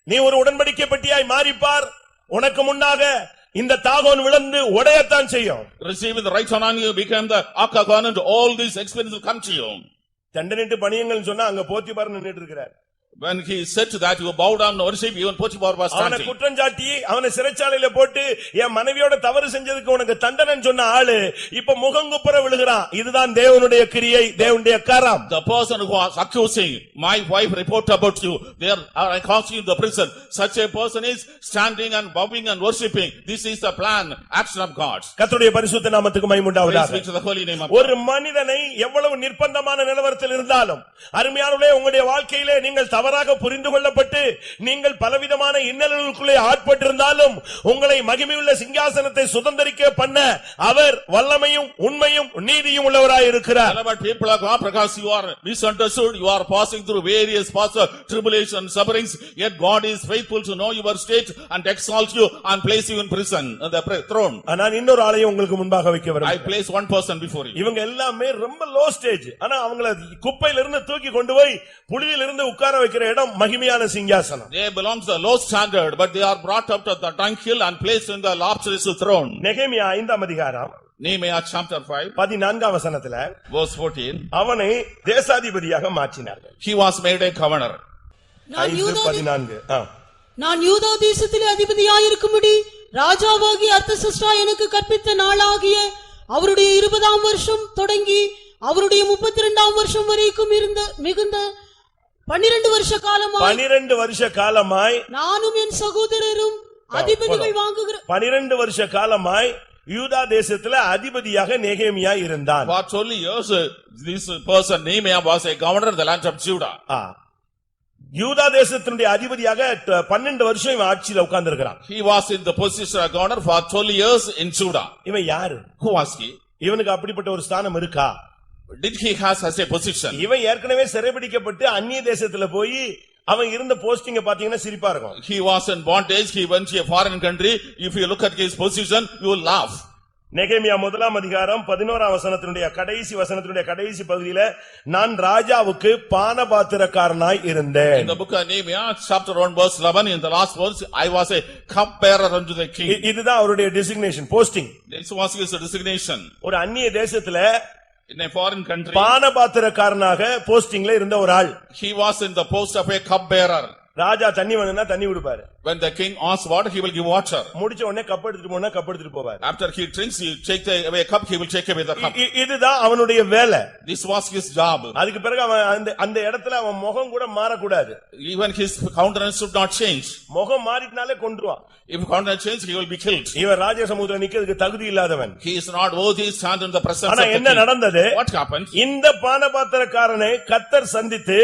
நீ ஒரு உடன்படிக்கை பெட்டியாய் மாறிப்பார். உனக்கு முன்னாக இந்த தாகோன் விழுந்து உடையத்தான் செய்யும். Receiving the right on you, become the Ark of Covenant. All these experiences will come to you. தண்டனிட்டு பணியுங்கள் சொன்னா அங்க போத்திபார் நின்னுட்டு இருக்கிறார். When he said that you bow down and worship, even Potiphar was அவனை standing. குற்றஞ்சாட்டி அவனை சிறைச்சாலையில போட்டு என் மனைவியோட தவறு செஞ்சதுக்கு உனக்கு தண்டனைன்னு சொன்ன ஆளு இப்ப முகங்குப்புற விழுகிறான். இதுதான் தேவனுடைய கிரியை, தேவனுடைய கரம். The person who was accusing, my wife reported about you, they are casting you in the prison. Such a person is standing and bowing and worshiping. This is the plan, action of God. கர்த்தருடைய பரிசுத்த நாமத்துக்கு மகிமை உண்டாவதாக. Praise be to the holy name of God. ஒரு மனிதனை எவ்வளவு நிர்பந்தமான நிலவரத்தில் இருந்தாலும் அருமையானவர்களே, உங்களுடைய வாழ்க்கையிலே நீங்கள் தவறாக புரிந்து கொள்ளப்பட்டு நீங்கள் பலவிதமான இன்னல்களுக்குள்ளே ஆட்பட்டிருந்தாலும் உங்களை மகிமையுள்ள சிங்காசனத்தை சுதந்தரிக்க பண்ண அவர் வல்லமையும் உண்மையும் நீதியும் உள்ளவராய் இருக்கிறார். People are God, because you are misunderstood, you are passing through various parts of tribulation and sufferings, yet God is faithful to know your state and exalt you and place you in prison, the throne. நான் இன்னொரு ஆளையும் உங்களுக்கு முன்பாக வைக்க I விரும்புகிறேன். place one person before you. இவங்க எல்லாமே ரொம்ப லோ ஸ்டேஜ். ஆனா அவங்கள குப்பையில இருந்து தூக்கி கொண்டு போய் புழுதியில இருந்து உட்கார வைக்கிற இடம் மகிமையான சிங்காசனம். They belong to the low standard, but they are brought up to the dunghill and placed in the loftiest throne. நெகேமியா 5ஆம் அதிகாரம் Nehemiah chapter 5, 14ஆம் வசனத்துல verse 14. அவனை தேசாதிபதியாக மாற்றினார்கள். He was made a governor. 5:14. நான் யூதா தேசத்திலே அதிபதியாயிருக்கும்படி ராஜாவாகி அர்த்தசஷ்டா எனக்கு கற்பித்த நாளாகிய அவருடைய 20ஆம் வருஷம் தொடங்கி அவருடைய 32ஆம் வருஷம் வரைக்கும் இருந்த மிகுந்த 12 வருஷ காலமாய் நானும் என் சகோதரரும் அதிபதிகள் வாங்குகிற 12 வருஷ காலமாய் யூதா தேசத்துல அதிபதியாக நெகேமியா இருந்தான். For 12 years, this person Nehemiah was a governor in the land of Judah. யூதா தேசத்தினுடைய அதிபதியாக 12 வருஷம் இவன் ஆட்சியில உட்கார்ந்து இருக்கிறான். He was in the position of governor for 12 years in Judah. இவன் யாரு? Who was he? இவனுக்கு அப்படிப்பட்ட ஒரு ஸ்தானம் இருக்கா? Did he has such a position? இவன் ஏற்கனவே சிறைபிடிக்கப்பட்டு அந்நிய தேசத்துல போய் அவன் இருந்த போஸ்டிங்க பாத்தீங்கன்னா சிரிப்பா இருக்கும். He was in bondage. He went to a foreign country. If you look at his position, you will laugh. நெகேமியா 1ஆம் அதிகாரம் 11ஆம் வசனத்தினுடைய கடைசி பகுதியில நான் ராஜாவுக்கு பானபாத்திரக்காரனாய் இருந்தேன். In the book of Nehemiah chapter 1 verse 11, in the last verse, I was a cupbearer unto the king. இதுதான் அவருடைய designation, posting. This was his designation. ஒரு அந்நிய தேசத்துல In a foreign country, பானபாத்திரக்காரனாக போஸ்டிங்ல இருந்த ஒரு ஆள். he was in the post of a cupbearer. ராஜா தண்ணி வேணும்னா தண்ணி கொடுப்பாரு. When the king asks water, he will give water. முடிச்ச உடனே கப் எடுத்துட்டு போனா கப் எடுத்துட்டு போவாரு. After he drinks, he take away a cup, he will take away the cup. இதுதான் அவனுடைய வேலை. This was his job. அதுக்கு பிறகு அவன் அந்த இடத்துல அவன் முகம் கூட மாறக்கூடாது. Even his countenance should not change. முகம் மாறிட்டாலே கொன்றுவான். If countenance change, he will be killed. இவன் ராஜ சமூகத்துல நிக்கிறதுக்கு தகுதி இல்லாதவன். He is not worthy to stand in the presence of ஆனா the என்ன king. நடந்தது? What happened? இந்த பானபாத்திரக்காரனை கர்த்தர் சந்தித்து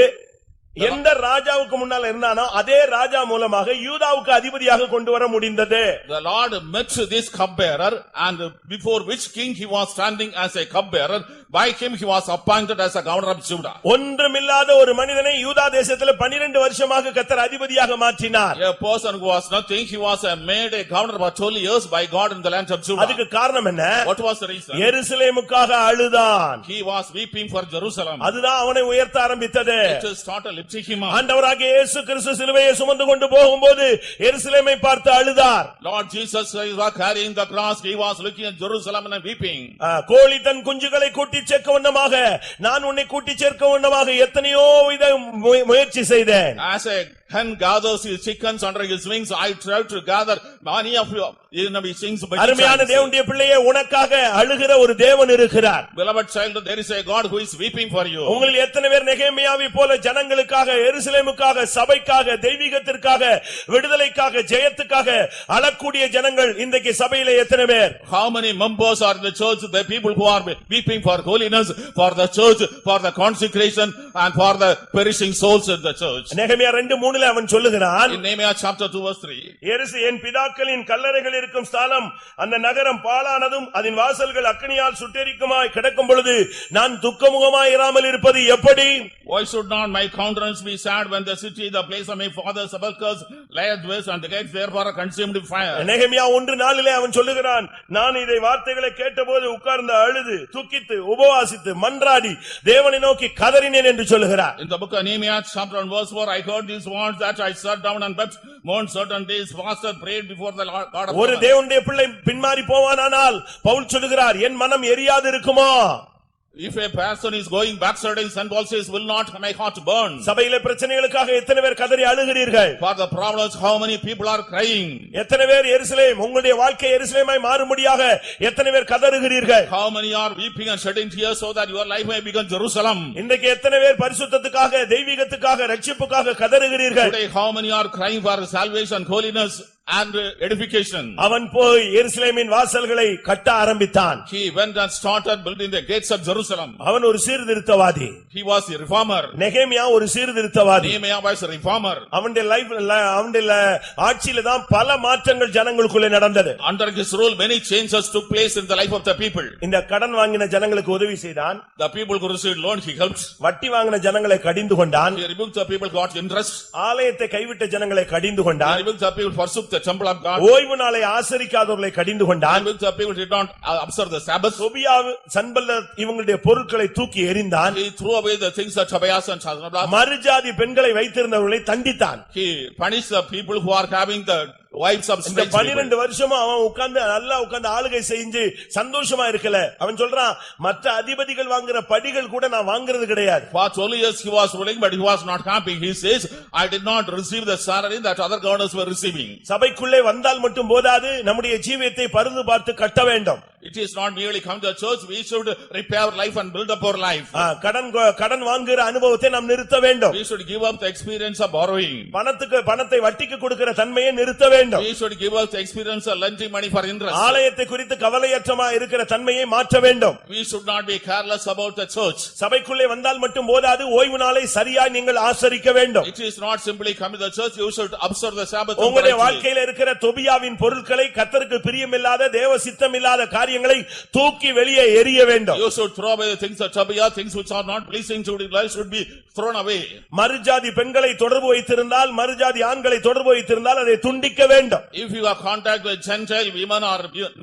எந்த ராஜாவுக்கு முன்னால இருந்தானோ அதே ராஜா மூலமாக யூதாவுக்கு அதிபதியாக கொண்டு வர முடிந்தது. The Lord met this cupbearer, and before which king he was standing as a cupbearer, by him he was appointed as a governor of Judah. ஒன்றுமில்லாத ஒரு மனிதனை யூதா தேசத்துல 12 வருஷமாக கர்த்தர் அதிபதியாக மாற்றினார். A person who was nothing, he was made a governor for 12 years by God in the land of Judah. அதுக்கு காரணம் என்ன? What was the reason? எருசலேமுக்காக அழுதான். He was weeping for Jerusalem. அதுதான் அவனை உயர்த்த ஆரம்பித்தது. It started lifting him up. ஆண்டவராகிய இயேசு கிறிஸ்து சிலுவையை சுமந்து கொண்டு போகும்போது எருசலேமை பார்த்து அழுதார். Lord Jesus was carrying the cross. He was looking at Jerusalem and weeping. கோழி தன் குஞ்சுகளை கூட்டி சேர்க்க வண்ணமாக நான் உன்னை கூட்டி சேர்க்க வண்ணமாக எத்தனையோ வித முயற்சி செய்தேன். As a hen gathers his chickens under his wings, I try to gather many of you in his wings. அருமையான தேவனுடைய பிள்ளையே, உனக்காக அழுகிற ஒரு தேவன் இருக்கிறார். Beloved child, there is a God who is weeping for you. உங்களில் எத்தனை பேர் நெகேமியாவை போல ஜனங்களுக்காக, எருசலேமுக்காக, சபைக்காக, தெய்வீகத்திற்காக, விடுதலைக்காக, ஜெயத்துக்காக அழக்கூடிய ஜனங்கள் இன்றைக்கு சபையிலே எத்தனை பேர்? How many members are in the church, the people who are weeping for holiness, for the church, for the consecration and for the perishing souls in the church? நெகேமியா 2:3 அவன் சொல்லுகிறான், In Nehemiah chapter 2 verse 3, என் பிதாக்களின் கல்லறைகள் இருக்கும் ஸ்தலம் அந்த நகரம் பாழானதும் அதன் வாசல்கள் அக்கினியால் சுட்டெரிக்குமாய் கிடக்கும் பொழுது நான் துக்கமுகமாய் இராமல் இருப்பது எப்படி? Why should not my countenance be sad when the city, the place of my father's sepulchres, lieth waste and the gates therefore are consumed with fire? நெகேமியா 1:4 அவன் சொல்லுகிறான், நான் இதை வார்த்தைகளை கேட்டபோது உட்கார்ந்து அழுது துக்கித்து உபவாசித்து மன்றாடி தேவனை நோக்கி கதறினேன் என்று சொல்லுகிறார். In the book of Nehemiah chapter 1 verse 4, I heard these words that I sat down and wept, mourned certain days, fasted, prayed before the Lord God of ஒரு heaven. தேவனுடைய பிள்ளை பின்மாறி போவானானால் பவுல் சொல்லுகிறார், என் மனம் எரியாது இருக்குமா? If a person is going backsliding, St. Paul says, will not my heart burn? சபையிலே பிரச்சனைகளுக்காக எத்தனை பேர் கதறி அழுகிறீர்கள்? For the problems, how many people are crying? எத்தனை பேர் எருசலேம், உங்களுடைய வாழ்க்கை எருசலேமாய் மாறும்படியாக எத்தனை பேர் கதறுகிறீர்கள்? How many are weeping and shedding tears so that your life may become Jerusalem? இன்றைக்கு எத்தனை பேர் பரிசுத்தத்துக்காக, தெய்வீகத்துக்காக, ரட்சிப்புக்காக கதறுகிறீர்கள்? Today, how many are crying for salvation, holiness and edification? அவன் போய் எருசலேமின் வாசல்களை கட்ட ஆரம்பித்தான். He went and started building the gates of Jerusalem. அவன் ஒரு சீர்திருத்தவாதி. He was a reformer. நெகேமியா ஒரு சீர்திருத்தவாதி. Nehemiah was a reformer. அவனுடைய ஆட்சியில தான் பல மாற்றங்கள் ஜனங்களுக்குள்ளே நடந்தது. Under his rule, many changes took place in the life of the people. இந்த கடன் வாங்கின ஜனங்களுக்கு உதவி செய்தான். The people who received loan, he helped. வட்டி வாங்கின ஜனங்களை கடிந்து கொண்டான். He rebuked the people who got interest. ஆலயத்தை கைவிட்ட ஜனங்களை கடிந்து He கொண்டான். rebuked the people who forsook the temple of God. ஓய்வு நாளை ஆசரிக்காதவர்களை கடிந்து He கொண்டான். rebuked the people who did not observe the Sabbath. Tobiah சன்பல்லத் இவங்களுடைய பொருட்களை தூக்கி எறிந்தான். He threw away the things that Tobias and Sanballat. மறுஜாதி பெண்களை வைத்திருந்தவர்களை தண்டித்தான். He punished the people who are having the wives of இந்த strange people. 12 வருஷமா அவன் உட்கார்ந்து நல்லா உட்கார்ந்து ஆளுகை செஞ்சு சந்தோஷமா இருக்கல. அவன் சொல்றான், மற்ற அதிபதிகள் வாங்குற படிகள் கூட நான் வாங்குறது கிடையாது. For 12 years he was ruling, but he was not happy. He says, I did not receive the salary that other governors were receiving. சபைக்குள்ளே வந்தால் மட்டும் போதாது, நம்முடைய ஜீவியத்தை பரிந்து பார்த்து கட்ட வேண்டும். It is not merely come to the church, we should repair our life and build up our life. கடன் வாங்குற அனுபவத்தை நாம் நிறுத்த வேண்டும். We should give up the experience of borrowing. பணத்தை வட்டிக்கு கொடுக்கிற தன்மையை நிறுத்த வேண்டும். We should give up the experience of lending money for interest. ஆலயத்தை குறித்து கவலையற்றமா இருக்கிற தன்மையை மாற்ற வேண்டும். We should not be careless about the church. சபைக்குள்ளே வந்தால் மட்டும் போதாது, ஓய்வு நாளை சரியாய் நீங்கள் ஆசரிக்க வேண்டும். It is not simply come to the church, you should observe the Sabbath. உங்களுடைய வாழ்க்கையில் இருக்கிற தொபியாவின் பொருட்களை, கர்த்தருக்கு பிரியமில்லாத, தேவ சித்தமில்லாத காரியங்களை தூக்கி வெளியே எறிய வேண்டும். You should throw away the things of Tobiah, things which are not pleasing to the Lord should be thrown away. மறுஜாதி பெண்களை தொடர்பு வைத்திருந்தால், மறுஜாதி ஆண்களை தொடர்பு வைத்திருந்தால் அதை துண்டிக்க வேண்டும். If you have contact with Gentile women or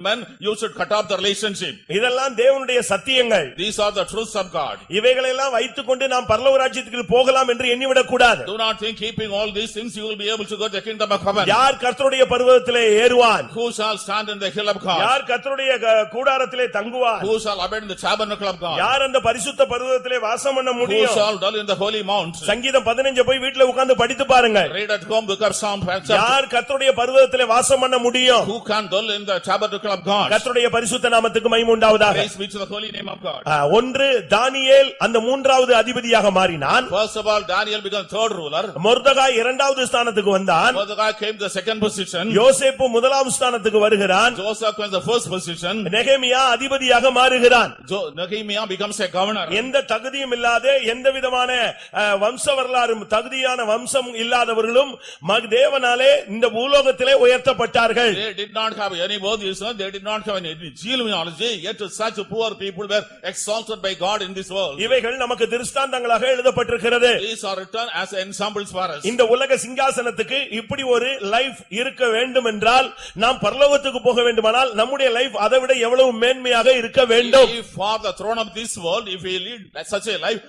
men, you should cut off the relationship. இதெல்லாம் தேவனுடைய சத்தியங்கள். These are the truths of God. இவைகளெல்லாம் வைத்துக்கொண்டு நாம் பரலோக ராஜ்யத்துக்கு போகலாம் என்று எண்ணிவிடக் கூடாது. Do not think keeping all these things you will be able to go to the kingdom of heaven. யார் கர்த்தருடைய பர்வதத்திலே ஏறுவான்? Who shall stand in the hill of God? யார் கர்த்தருடைய கூடாரத்திலே தங்குவான்? Who shall abide in the tabernacle of God? யார் அந்த பரிசுத்த பர்வதத்திலே வாசம் பண்ண Who முடியும்? shall dwell in the holy mount? சங்கீதம் 15 போய் வீட்ல உட்கார்ந்து படித்து பாருங்க. Read at home book of Psalm. யார் கர்த்தருடைய பர்வதத்திலே வாசம் பண்ண முடியும்? Who can dwell in the tabernacle of God? கர்த்தருடைய பரிசுத்த நாமத்துக்கு மகிமை உண்டாவதாக. Praise be to the holy name of God. ஒன்று தானியேல் அந்த மூன்றாவது அதிபதியாக மாறினான். First of all, Daniel became third ruler. மொர்தெகாய் இரண்டாவது ஸ்தானத்துக்கு வந்தான். Mordecai came to the second position. யோசேப்பு முதலாம் ஸ்தானத்துக்கு வருகிறான். Joseph came to the first position. நெகேமியா அதிபதியாக மாறுகிறான். Nehemiah becomes a governor. எந்த தகுதியும் இல்லாத, எந்த விதமான வம்ச வரலாறு தகுதியான வம்சம் இல்லாதவர்களும் தேவனாலே இந்த பூலோகத்திலே உயர்த்தப்பட்டார்கள். They did not have any birth, they did not have any genealogy, yet such poor people were exalted by God in this world. இவைகள் நமக்கு திருஷ்டாந்தங்களாக எழுதப்பட்டிருக்கிறது. These are written as ensembles for us. இந்த உலக சிங்காசனத்துக்கு இப்படி ஒரு லைஃப் இருக்க வேண்டும் என்றால், நாம் பரலோகத்துக்கு போக வேண்டுமானால் நம்முடைய லைஃப் அதை விட எவ்வளவு மேன்மையாக இருக்க வேண்டும். If for the throne of this world, if we lead such a life,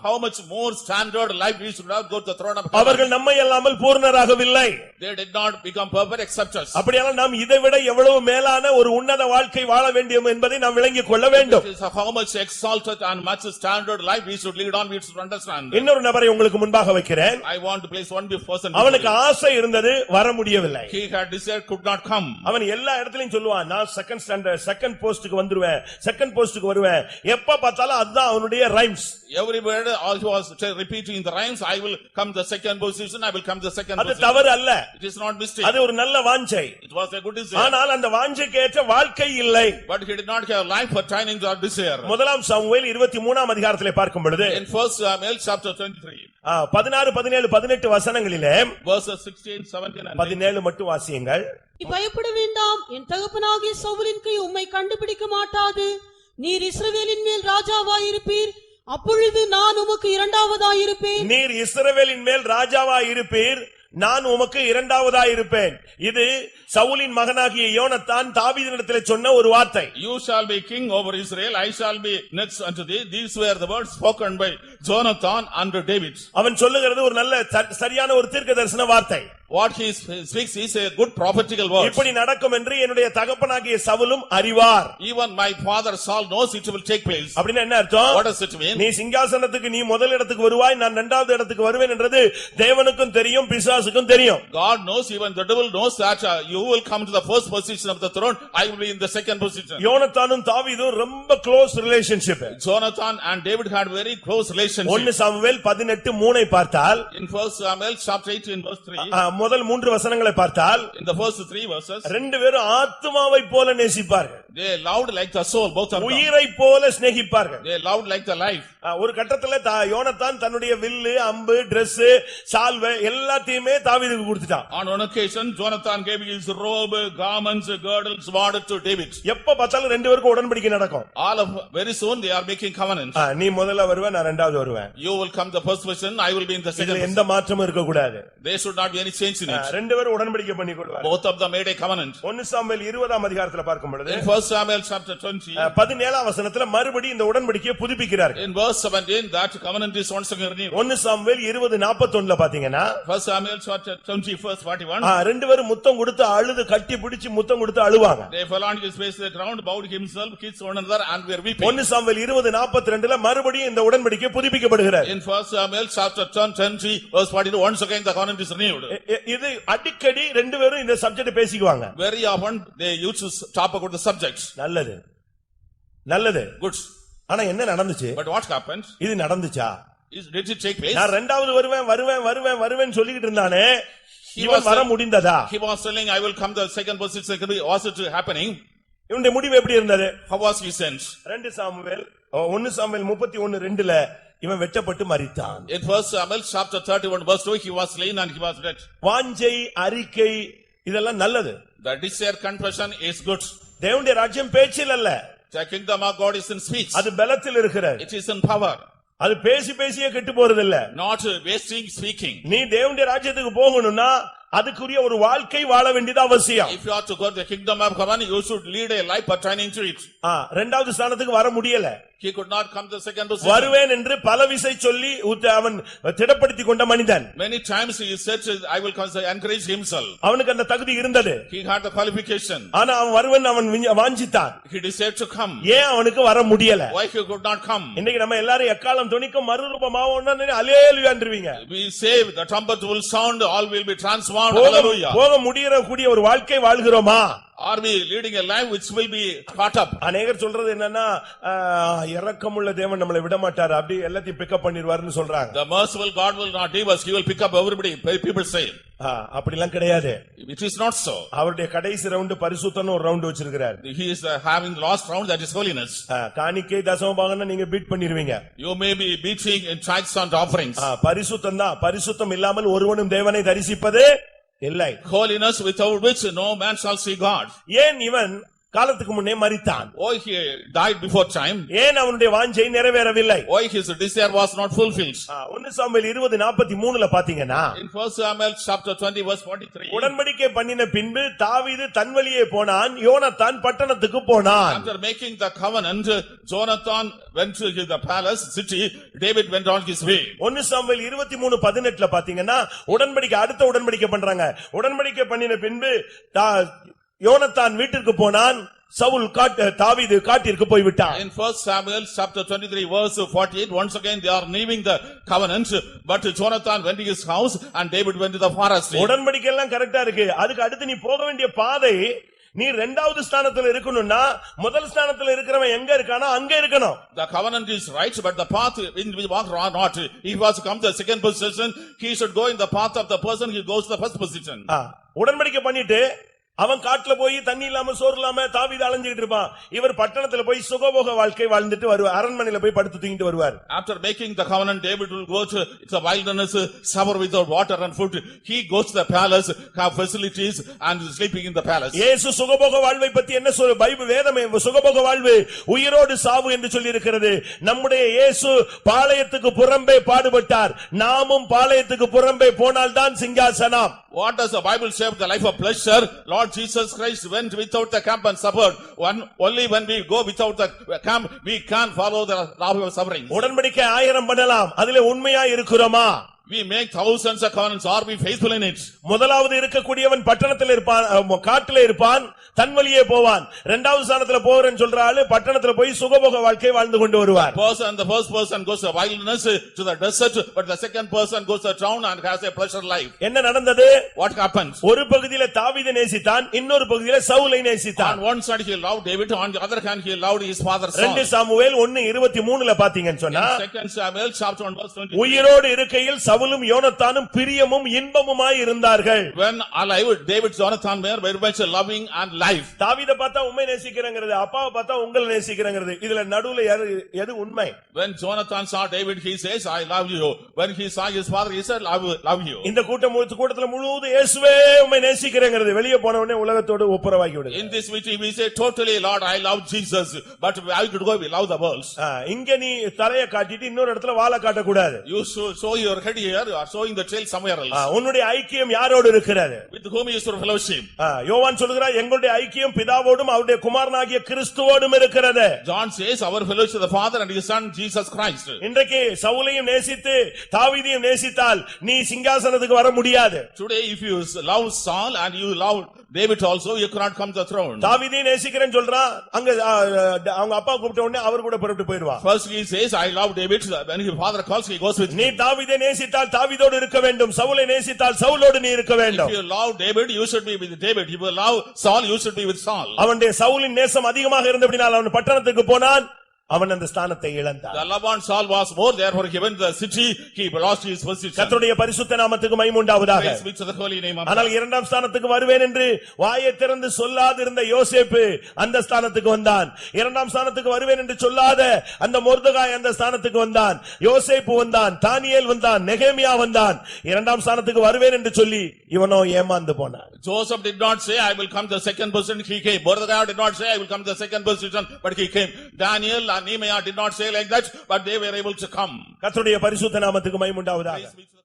how much more standard life we should have go to the throne of heaven. அவர்கள் நம்மை அல்லாமல் பூர்ணராகவில்லை. They did not become become perfect except us. அப்படியானால் நாம் இதை விட எவ்வளவு மேலான ஒரு உன்னத வாழ்க்கை வாழ வேண்டும் என்பதை நாம் விளங்கிக் கொள்ள வேண்டும். It is how much exalted and much standard life we should lead on, we should understand. இன்னொரு நபரை உங்களுக்கு முன்பாக வைக்கிறேன். I want to place one person. அவனுக்கு ஆசை இருந்தது, வர முடியவில்லை. He had desired, could not come. அவன் எல்லா இடத்திலும் சொல்லுவான், நான் செகண்ட் ஸ்டாண்டர்ட் செகண்ட் போஸ்டுக்கு வந்துருவேன், செகண்ட் போஸ்டுக்கு வருவேன். எப்ப பார்த்தாலும் அதுதான் அவனுடைய rhymes. Every word he was repeating the rhymes. I will come the second position, I will come the second அது position. தவறு அல்ல. It is not mistake. அது ஒரு நல்ல வாஞ்சை. It was a good desire. ஆனால் அந்த வாஞ்சைக்கு ஏற்ற வாழ்க்கை இல்லை. But he did not have life pertaining to our desire. முதலாம் சாமுவேல் 23ஆம் அதிகாரத்திலே பார்க்கும் பொழுது In 1 Samuel chapter 23. 16, 17, 18 வசனங்களிலே Verses 16, 17 and 17 மட்டும் வாசியுங்கள். நீ பயப்பட வேண்டாம், என் தகப்பனாகிய சவுலின் கை உம்மை கண்டுபிடிக்க மாட்டாது. நீர் இஸ்ரவேலின் மேல் ராஜாவாயிருப்பீர், அப்பொழுது நான் உமக்கு இரண்டாவதாயிருப்பேன். நீர் இஸ்ரவேலின் மேல் ராஜாவாயிருப்பீர், நான் உமக்கு இரண்டாவதாயிருப்பேன். இது சவுலின் மகனாகிய யோனத்தான் தாவீதினிடத்திலே சொன்ன ஒரு வார்த்தை. You shall be king over Israel, I shall be next unto thee. These were the words spoken by Jonathan unto David. அவன் சொல்லுகிறது ஒரு நல்ல சரியான ஒரு தீர்க்கதரிசன வார்த்தை. What he speaks is a good prophetical word. இப்படி நடக்கும் என்று என்னுடைய தகப்பனாகிய சவுலும் அறிவார். Even my father Saul knows it will take place. அப்படினா என்ன அர்த்தம்? What does it mean? நீ சிங்காசனத்துக்கு நீ முதல் இடத்துக்கு வருவாய், நான் இரண்டாவது இடத்துக்கு வருவேன் என்றது தேவனுக்கும் தெரியும், பிசாசுக்கும் தெரியும். God knows, even the devil knows that you will come to the first position of the throne, I will be in the second position. யோனத்தானும் தாவீதும் ரொம்ப close relationship. Jonathan and David had very close relationship. 1 Samuel 18:3 பார்த்தால், In 1 Samuel chapter 18 verse 3, முதல் 3 வசனங்களை பார்த்தால், in the first 3 verses, ரெண்டு பேரும் ஆத்துமாவை போல நேசிப்பார்கள். they loved like the soul, both of them. உயிரை போல சிநேகிப்பார்கள். They loved like the life. ஒரு கட்டத்துல யோனத்தான் தன்னுடைய வில்லு, அம்பு, Dress, சால்வை எல்லாத்தையுமே தாவீதுக்கு கொடுத்துட்டான். On one occasion, Jonathan gave his robe, garments, girdles, sword to David. எப்ப பார்த்தாலும் ரெண்டு பேருக்கும் உடன்படிக்கை நடக்கும். Very soon they are making covenants. நீ முதல்ல வருவ, நான் இரண்டாவது வருவேன். You will come the first position, I will be in the second இதுல position. எந்த மாற்றமும் இருக்க கூடாது. There should not be any change in it. ரெண்டு பேரும் உடன்படிக்கை பண்ணிக்கொள்வார்கள். Both of them made a covenant. 1 Samuel 20ஆம் அதிகாரத்துல பார்க்கும் பொழுது, In 1 Samuel chapter 20, 17ஆம் வசனத்துல மறுபடியும் இந்த உடன்படிக்கையை புதுப்பிக்கிறார்கள். in verse 17, that covenant is once again renewed. 1 Samuel 20:41 பாத்தீங்கன்னா, 1 Samuel chapter 20 verse 41, ரெண்டு பேரும் முத்தம் கொடுத்து அழுது கட்டி பிடிச்சு முத்தம் கொடுத்து அழுவாங்க. they fell on his face to the ground, bowed himself, kissed one another and were weeping. 1 Samuel 20:42 மறுபடியும் இந்த உடன்படிக்கை புதுப்பிக்கப்படுகிறது. In 1 Samuel chapter 20 verse 42, once again the covenant is renewed. இது அடிக்கடி ரெண்டு பேரும் இந்த subject பேசிக்குவாங்க. Very often they used to talk about the subject. நல்லது நல்லது. Good. ஆனா என்ன நடந்துச்சு? But what happened? இது நடந்துச்சா? Did it take place? நான் இரண்டாவது வருவேன் வருவேன் வருவேன் வருவேன் சொல்லிட்டு இருந்தானே, இவன் வர முடிந்ததா? He was telling, I will come the second position. Was it happening? இவனுடைய முடிவு எப்படி இருந்தது? How was he sent? 1 Samuel 31:2 இவன் வெட்டப்பட்டு மரித்தான். In 1 Samuel chapter 31 verse 2, he was slain and he was dead. வாஞ்சை, அறிக்கை இதெல்லாம் நல்லது. The desire confession is good. தேவனுடைய ராஜ்யம் பேச்சில் அல்ல. The kingdom of God is in speech. அது பலத்தில் இருக்கிறது. It is in power. அது பேசி பேசியே கெட்டு போறது இல்ல. Not wasting speaking. நீ தேவனுடைய ராஜ்யத்துக்கு போகணும்னா அதுக்குரிய ஒரு வாழ்க்கை வாழ வேண்டியது அவசியம். If you are to go to the kingdom of heaven, you should lead a life pertaining to it. இரண்டாவது ஸ்தானத்துக்கு வர முடியல. He could not come to the second position. வருவேன் என்று பல விசை சொல்லி அவன் திடப்படுத்திக் கொண்ட மனிதன். Many times he said, I will encourage himself. அவனுக்கு அந்த தகுதி இருந்தது. He had the qualification. ஆனா அவன் வருவேன் அவன் வாஞ்சித்தான். He desired to come. ஏன் அவனுக்கு வர முடியல? Why he could not come? இன்னைக்கு நம்ம எல்லாரும் எக்காலம் துணிக்கும் மறுரூபமாவோம்னு அல்லேலூயான்றீங்க. We say the trumpet will sound, all will be transformed. Hallelujah. போக முடியற கூடிய ஒரு வாழ்க்கை வாழ்கிறோமா? Are we leading a life which will be caught up? அநேகர் சொல்றது என்னன்னா, இரக்கமுள்ள தேவன் நம்மளை விட மாட்டார், அப்படி எல்லாத்தையும் பிக்கப் பண்ணிடுவார்னு சொல்றாங்க. The merciful God will not leave us, he will pick up everybody. People say. அப்படிலாம் கிடையாது. It is not so. அவருடைய கடைசி ரவுண்ட் பரிசுத்தம்னு ஒரு ரவுண்ட் வச்சிருக்கிறார். He is having last round, that is holiness. காணிக்கை தசமபாகம்னா நீங்க பீட் பண்ணிடுவீங்க. You may be beating in tithes and offerings. பரிசுத்தம் தான். பரிசுத்தம் இல்லாமல் ஒருவனும் தேவனை தரிசிப்பது இல்லை. Holiness without which no man shall see God. ஏன் இவன் காலத்துக்கு முன்னே மரித்தான். Why he died before time? ஏன் அவனுடைய வாஞ்சை நிறைவேறவில்லை? Why his desire was not fulfilled? 1 Samuel 20:43 பாத்தீங்கன்னா, In 1 Samuel chapter 20 verse 43, உடன்படிக்கை பண்ணின பின்பு தாவீது தன் வழியே போனான், யோனத்தான் பட்டணத்துக்கு போனான். after making the covenant, Jonathan went to the palace city, David went on his way. 1 Samuel 23:18 பாத்தீங்கன்னா, உடன்படிக்கை அடுத்த உடன்படிக்கை பண்றாங்க. உடன்படிக்கை பண்ணின பின்பு யோனத்தான் வீட்டிற்கு போனான், சவுல் தாவீது காட்டிற்கு போய்விட்டான். In 1 Samuel chapter 23 verse 48, once again they are leaving the covenant, but Jonathan went to his house and David went to the forest. உடன்படிக்கை எல்லாம் கரெக்டா இருக்கு. அதுக்கு அடுத்து நீ போக வேண்டிய பாதை, நீ இரண்டாவது ஸ்தானத்துல இருக்கணும்னா முதல் ஸ்தானத்துல இருக்கிறவன் எங்க இருக்கானோ அங்க இருக்கணும். The covenant is right, but the path in we walk or not, if he was to come to the second position, he should go in the path of the person who goes to the first position. உடன்படிக்கை பண்ணிட்டு அவன் காட்டுல போய் தண்ணி இல்லாம சோறு இல்லாம தாவீது அலைஞ்சிட்டு இருப்பான். இவர் பட்டணத்துல போய் சுகபோக வாழ்க்கை வாழ்ந்துட்டு வருவார், அரண்மனையில போய் படுத்து தூங்கிட்டு வருவார். After making the covenant, David will go to the wilderness, suffer without water and food. He goes to the palace, have facilities and is sleeping in the palace. இயேசு சுகபோக வாழ்வை பத்தி என்ன சொல்ற? பைபிள் வேதமே சுகபோக வாழ்வு உயிரோடு சாவு என்று சொல்லி இருக்கிறது. நம்முடைய இயேசு பாளையத்துக்கு புறம்பே பாடுபட்டார், நாமும் பாளையத்துக்கு புறம்பே போனால்தான் சிங்காசனம். What does the Bible say of the life of pleasure? Lord Jesus Christ went without the camp and suffered. Only when we go without the camp, we can't follow the life of suffering. உடன்படிக்கை 1000 பண்ணலாம், அதிலே உண்மையா இருக்கிறோமா? We make thousands of covenants, are we faithful in it? முதலாவது இருக்கக்கூடியவன் பட்டணத்தில் இருப்பான், காட்டிலே இருப்பான், தன் வழியே போவான். இரண்டாவது ஸ்தானத்துல போறேன்னு சொல்ற ஆளு பட்டணத்துல போய் சுகபோக வாழ்க்கை வாழ்ந்து கொண்டு வருவார். The first person goes to wilderness, to the desert, but the second person goes to town and has a pleasure life. என்ன நடந்தது? What happened? ஒரு பகுதியில தாவீதை நேசித்தான், இன்னொரு பகுதியில சவுலை நேசித்தான். On one side he loved David, on the other hand he loved his father Saul. 2 Samuel 1:23 பாத்தீங்கன்னு சொன்னா, 2 Samuel chapter 1 verse 20, உயிரோடு இருக்கையில் சவுலும் யோனத்தானும் பிரியமும் இன்பமுமாய் இருந்தார்கள். when alive, David Jonathan were very much loving and life. தாவீதை பார்த்தா உண்மை நேசிக்கிறங்கிறது, அப்பாவை பார்த்தா உங்களை நேசிக்கிறங்கிறது, இதுல நடுவுல எது உண்மை? When Jonathan saw David, he says, I love you. When he saw his father, he said, love you. இந்த கூட்டத்துல முழுவதும் இயேசுவே உம்மை நேசிக்கிறங்கிறது வெளியே போன உடனே உலகத்தோடு ஒப்புரவாகி விடுது. In this meeting we say totally, Lord, I love Jesus, but I could go, we love the world. இங்க நீ தலையை காட்டிட்டு இன்னொரு இடத்துல வாலை காட்ட கூடாது. You show your head here, you are showing the tail somewhere else. உன்னுடைய ஐக்கியம் யாரோடு இருக்கிறது? With whom is your fellowship? யோவான் சொல்கிறார், எங்களுடைய ஐக்கியம் பிதாவோடும் அவருடைய குமாரனாகிய கிறிஸ்துவோடும் இருக்கிறது. John says our fellowship the Father and his Son Jesus Christ. இன்றைக்கு சவுலையும் நேசித்து தாவீதையும் நேசித்தால் நீ சிங்காசனத்துக்கு வர முடியாது. Today if you love Saul and you love David also, you cannot come to the throne. தாவீதை நேசிக்கிறேன்னு சொல்றான், அங்க அவங்க அப்பா கூப்பிட்ட உடனே அவர் கூட புறப்பட்டு போயிடுவான். First he says I love David, when his father calls he goes with me. நீ தாவீதை நேசித்தால் தாவீதோடு இருக்க வேண்டும், சவுலை நேசித்தால் சவுலோடு நீ இருக்க வேண்டும். If you love David, you should be with David. If you love Saul, you should be with Saul. அவனுடைய சவுலின் நேசம் அதிகமாக இருந்தபடியால் அவன் பட்டணத்துக்கு போனான், அவன் அந்த ஸ்தானத்தை இழந்தான். The love on Saul was more, therefore he went to the city, he lost his position. கர்த்தருடைய பரிசுத்த நாமத்துக்கு மகிமை உண்டாவதாக. Praise be to the holy name of God. ஆனால் இரண்டாம் ஸ்தானத்துக்கு வருவேன் என்று வாயை திறந்து சொல்லாதிருந்த யோசேப்பு அந்த ஸ்தானத்துக்கு வந்தான். இரண்டாம் ஸ்தானத்துக்கு வருவேன் என்று சொல்லாத அந்த மொர்தெகாய் அந்த ஸ்தானத்துக்கு வந்தான். யோசேப்பு வந்தான், தானியேல் வந்தான், நெகேமியா வந்தான். இரண்டாம் ஸ்தானத்துக்கு வருவேன் என்று சொல்லி இவனோ ஏமாந்து போனான். Joseph did not say I will come to the second position, he came. Mordecai did not say I will come to the second position, but he came. Daniel and Nehemiah did not say like that, but they were able to come. கர்த்தருடைய பரிசுத்த நாமத்துக்கு மகிமை உண்டாவதாக.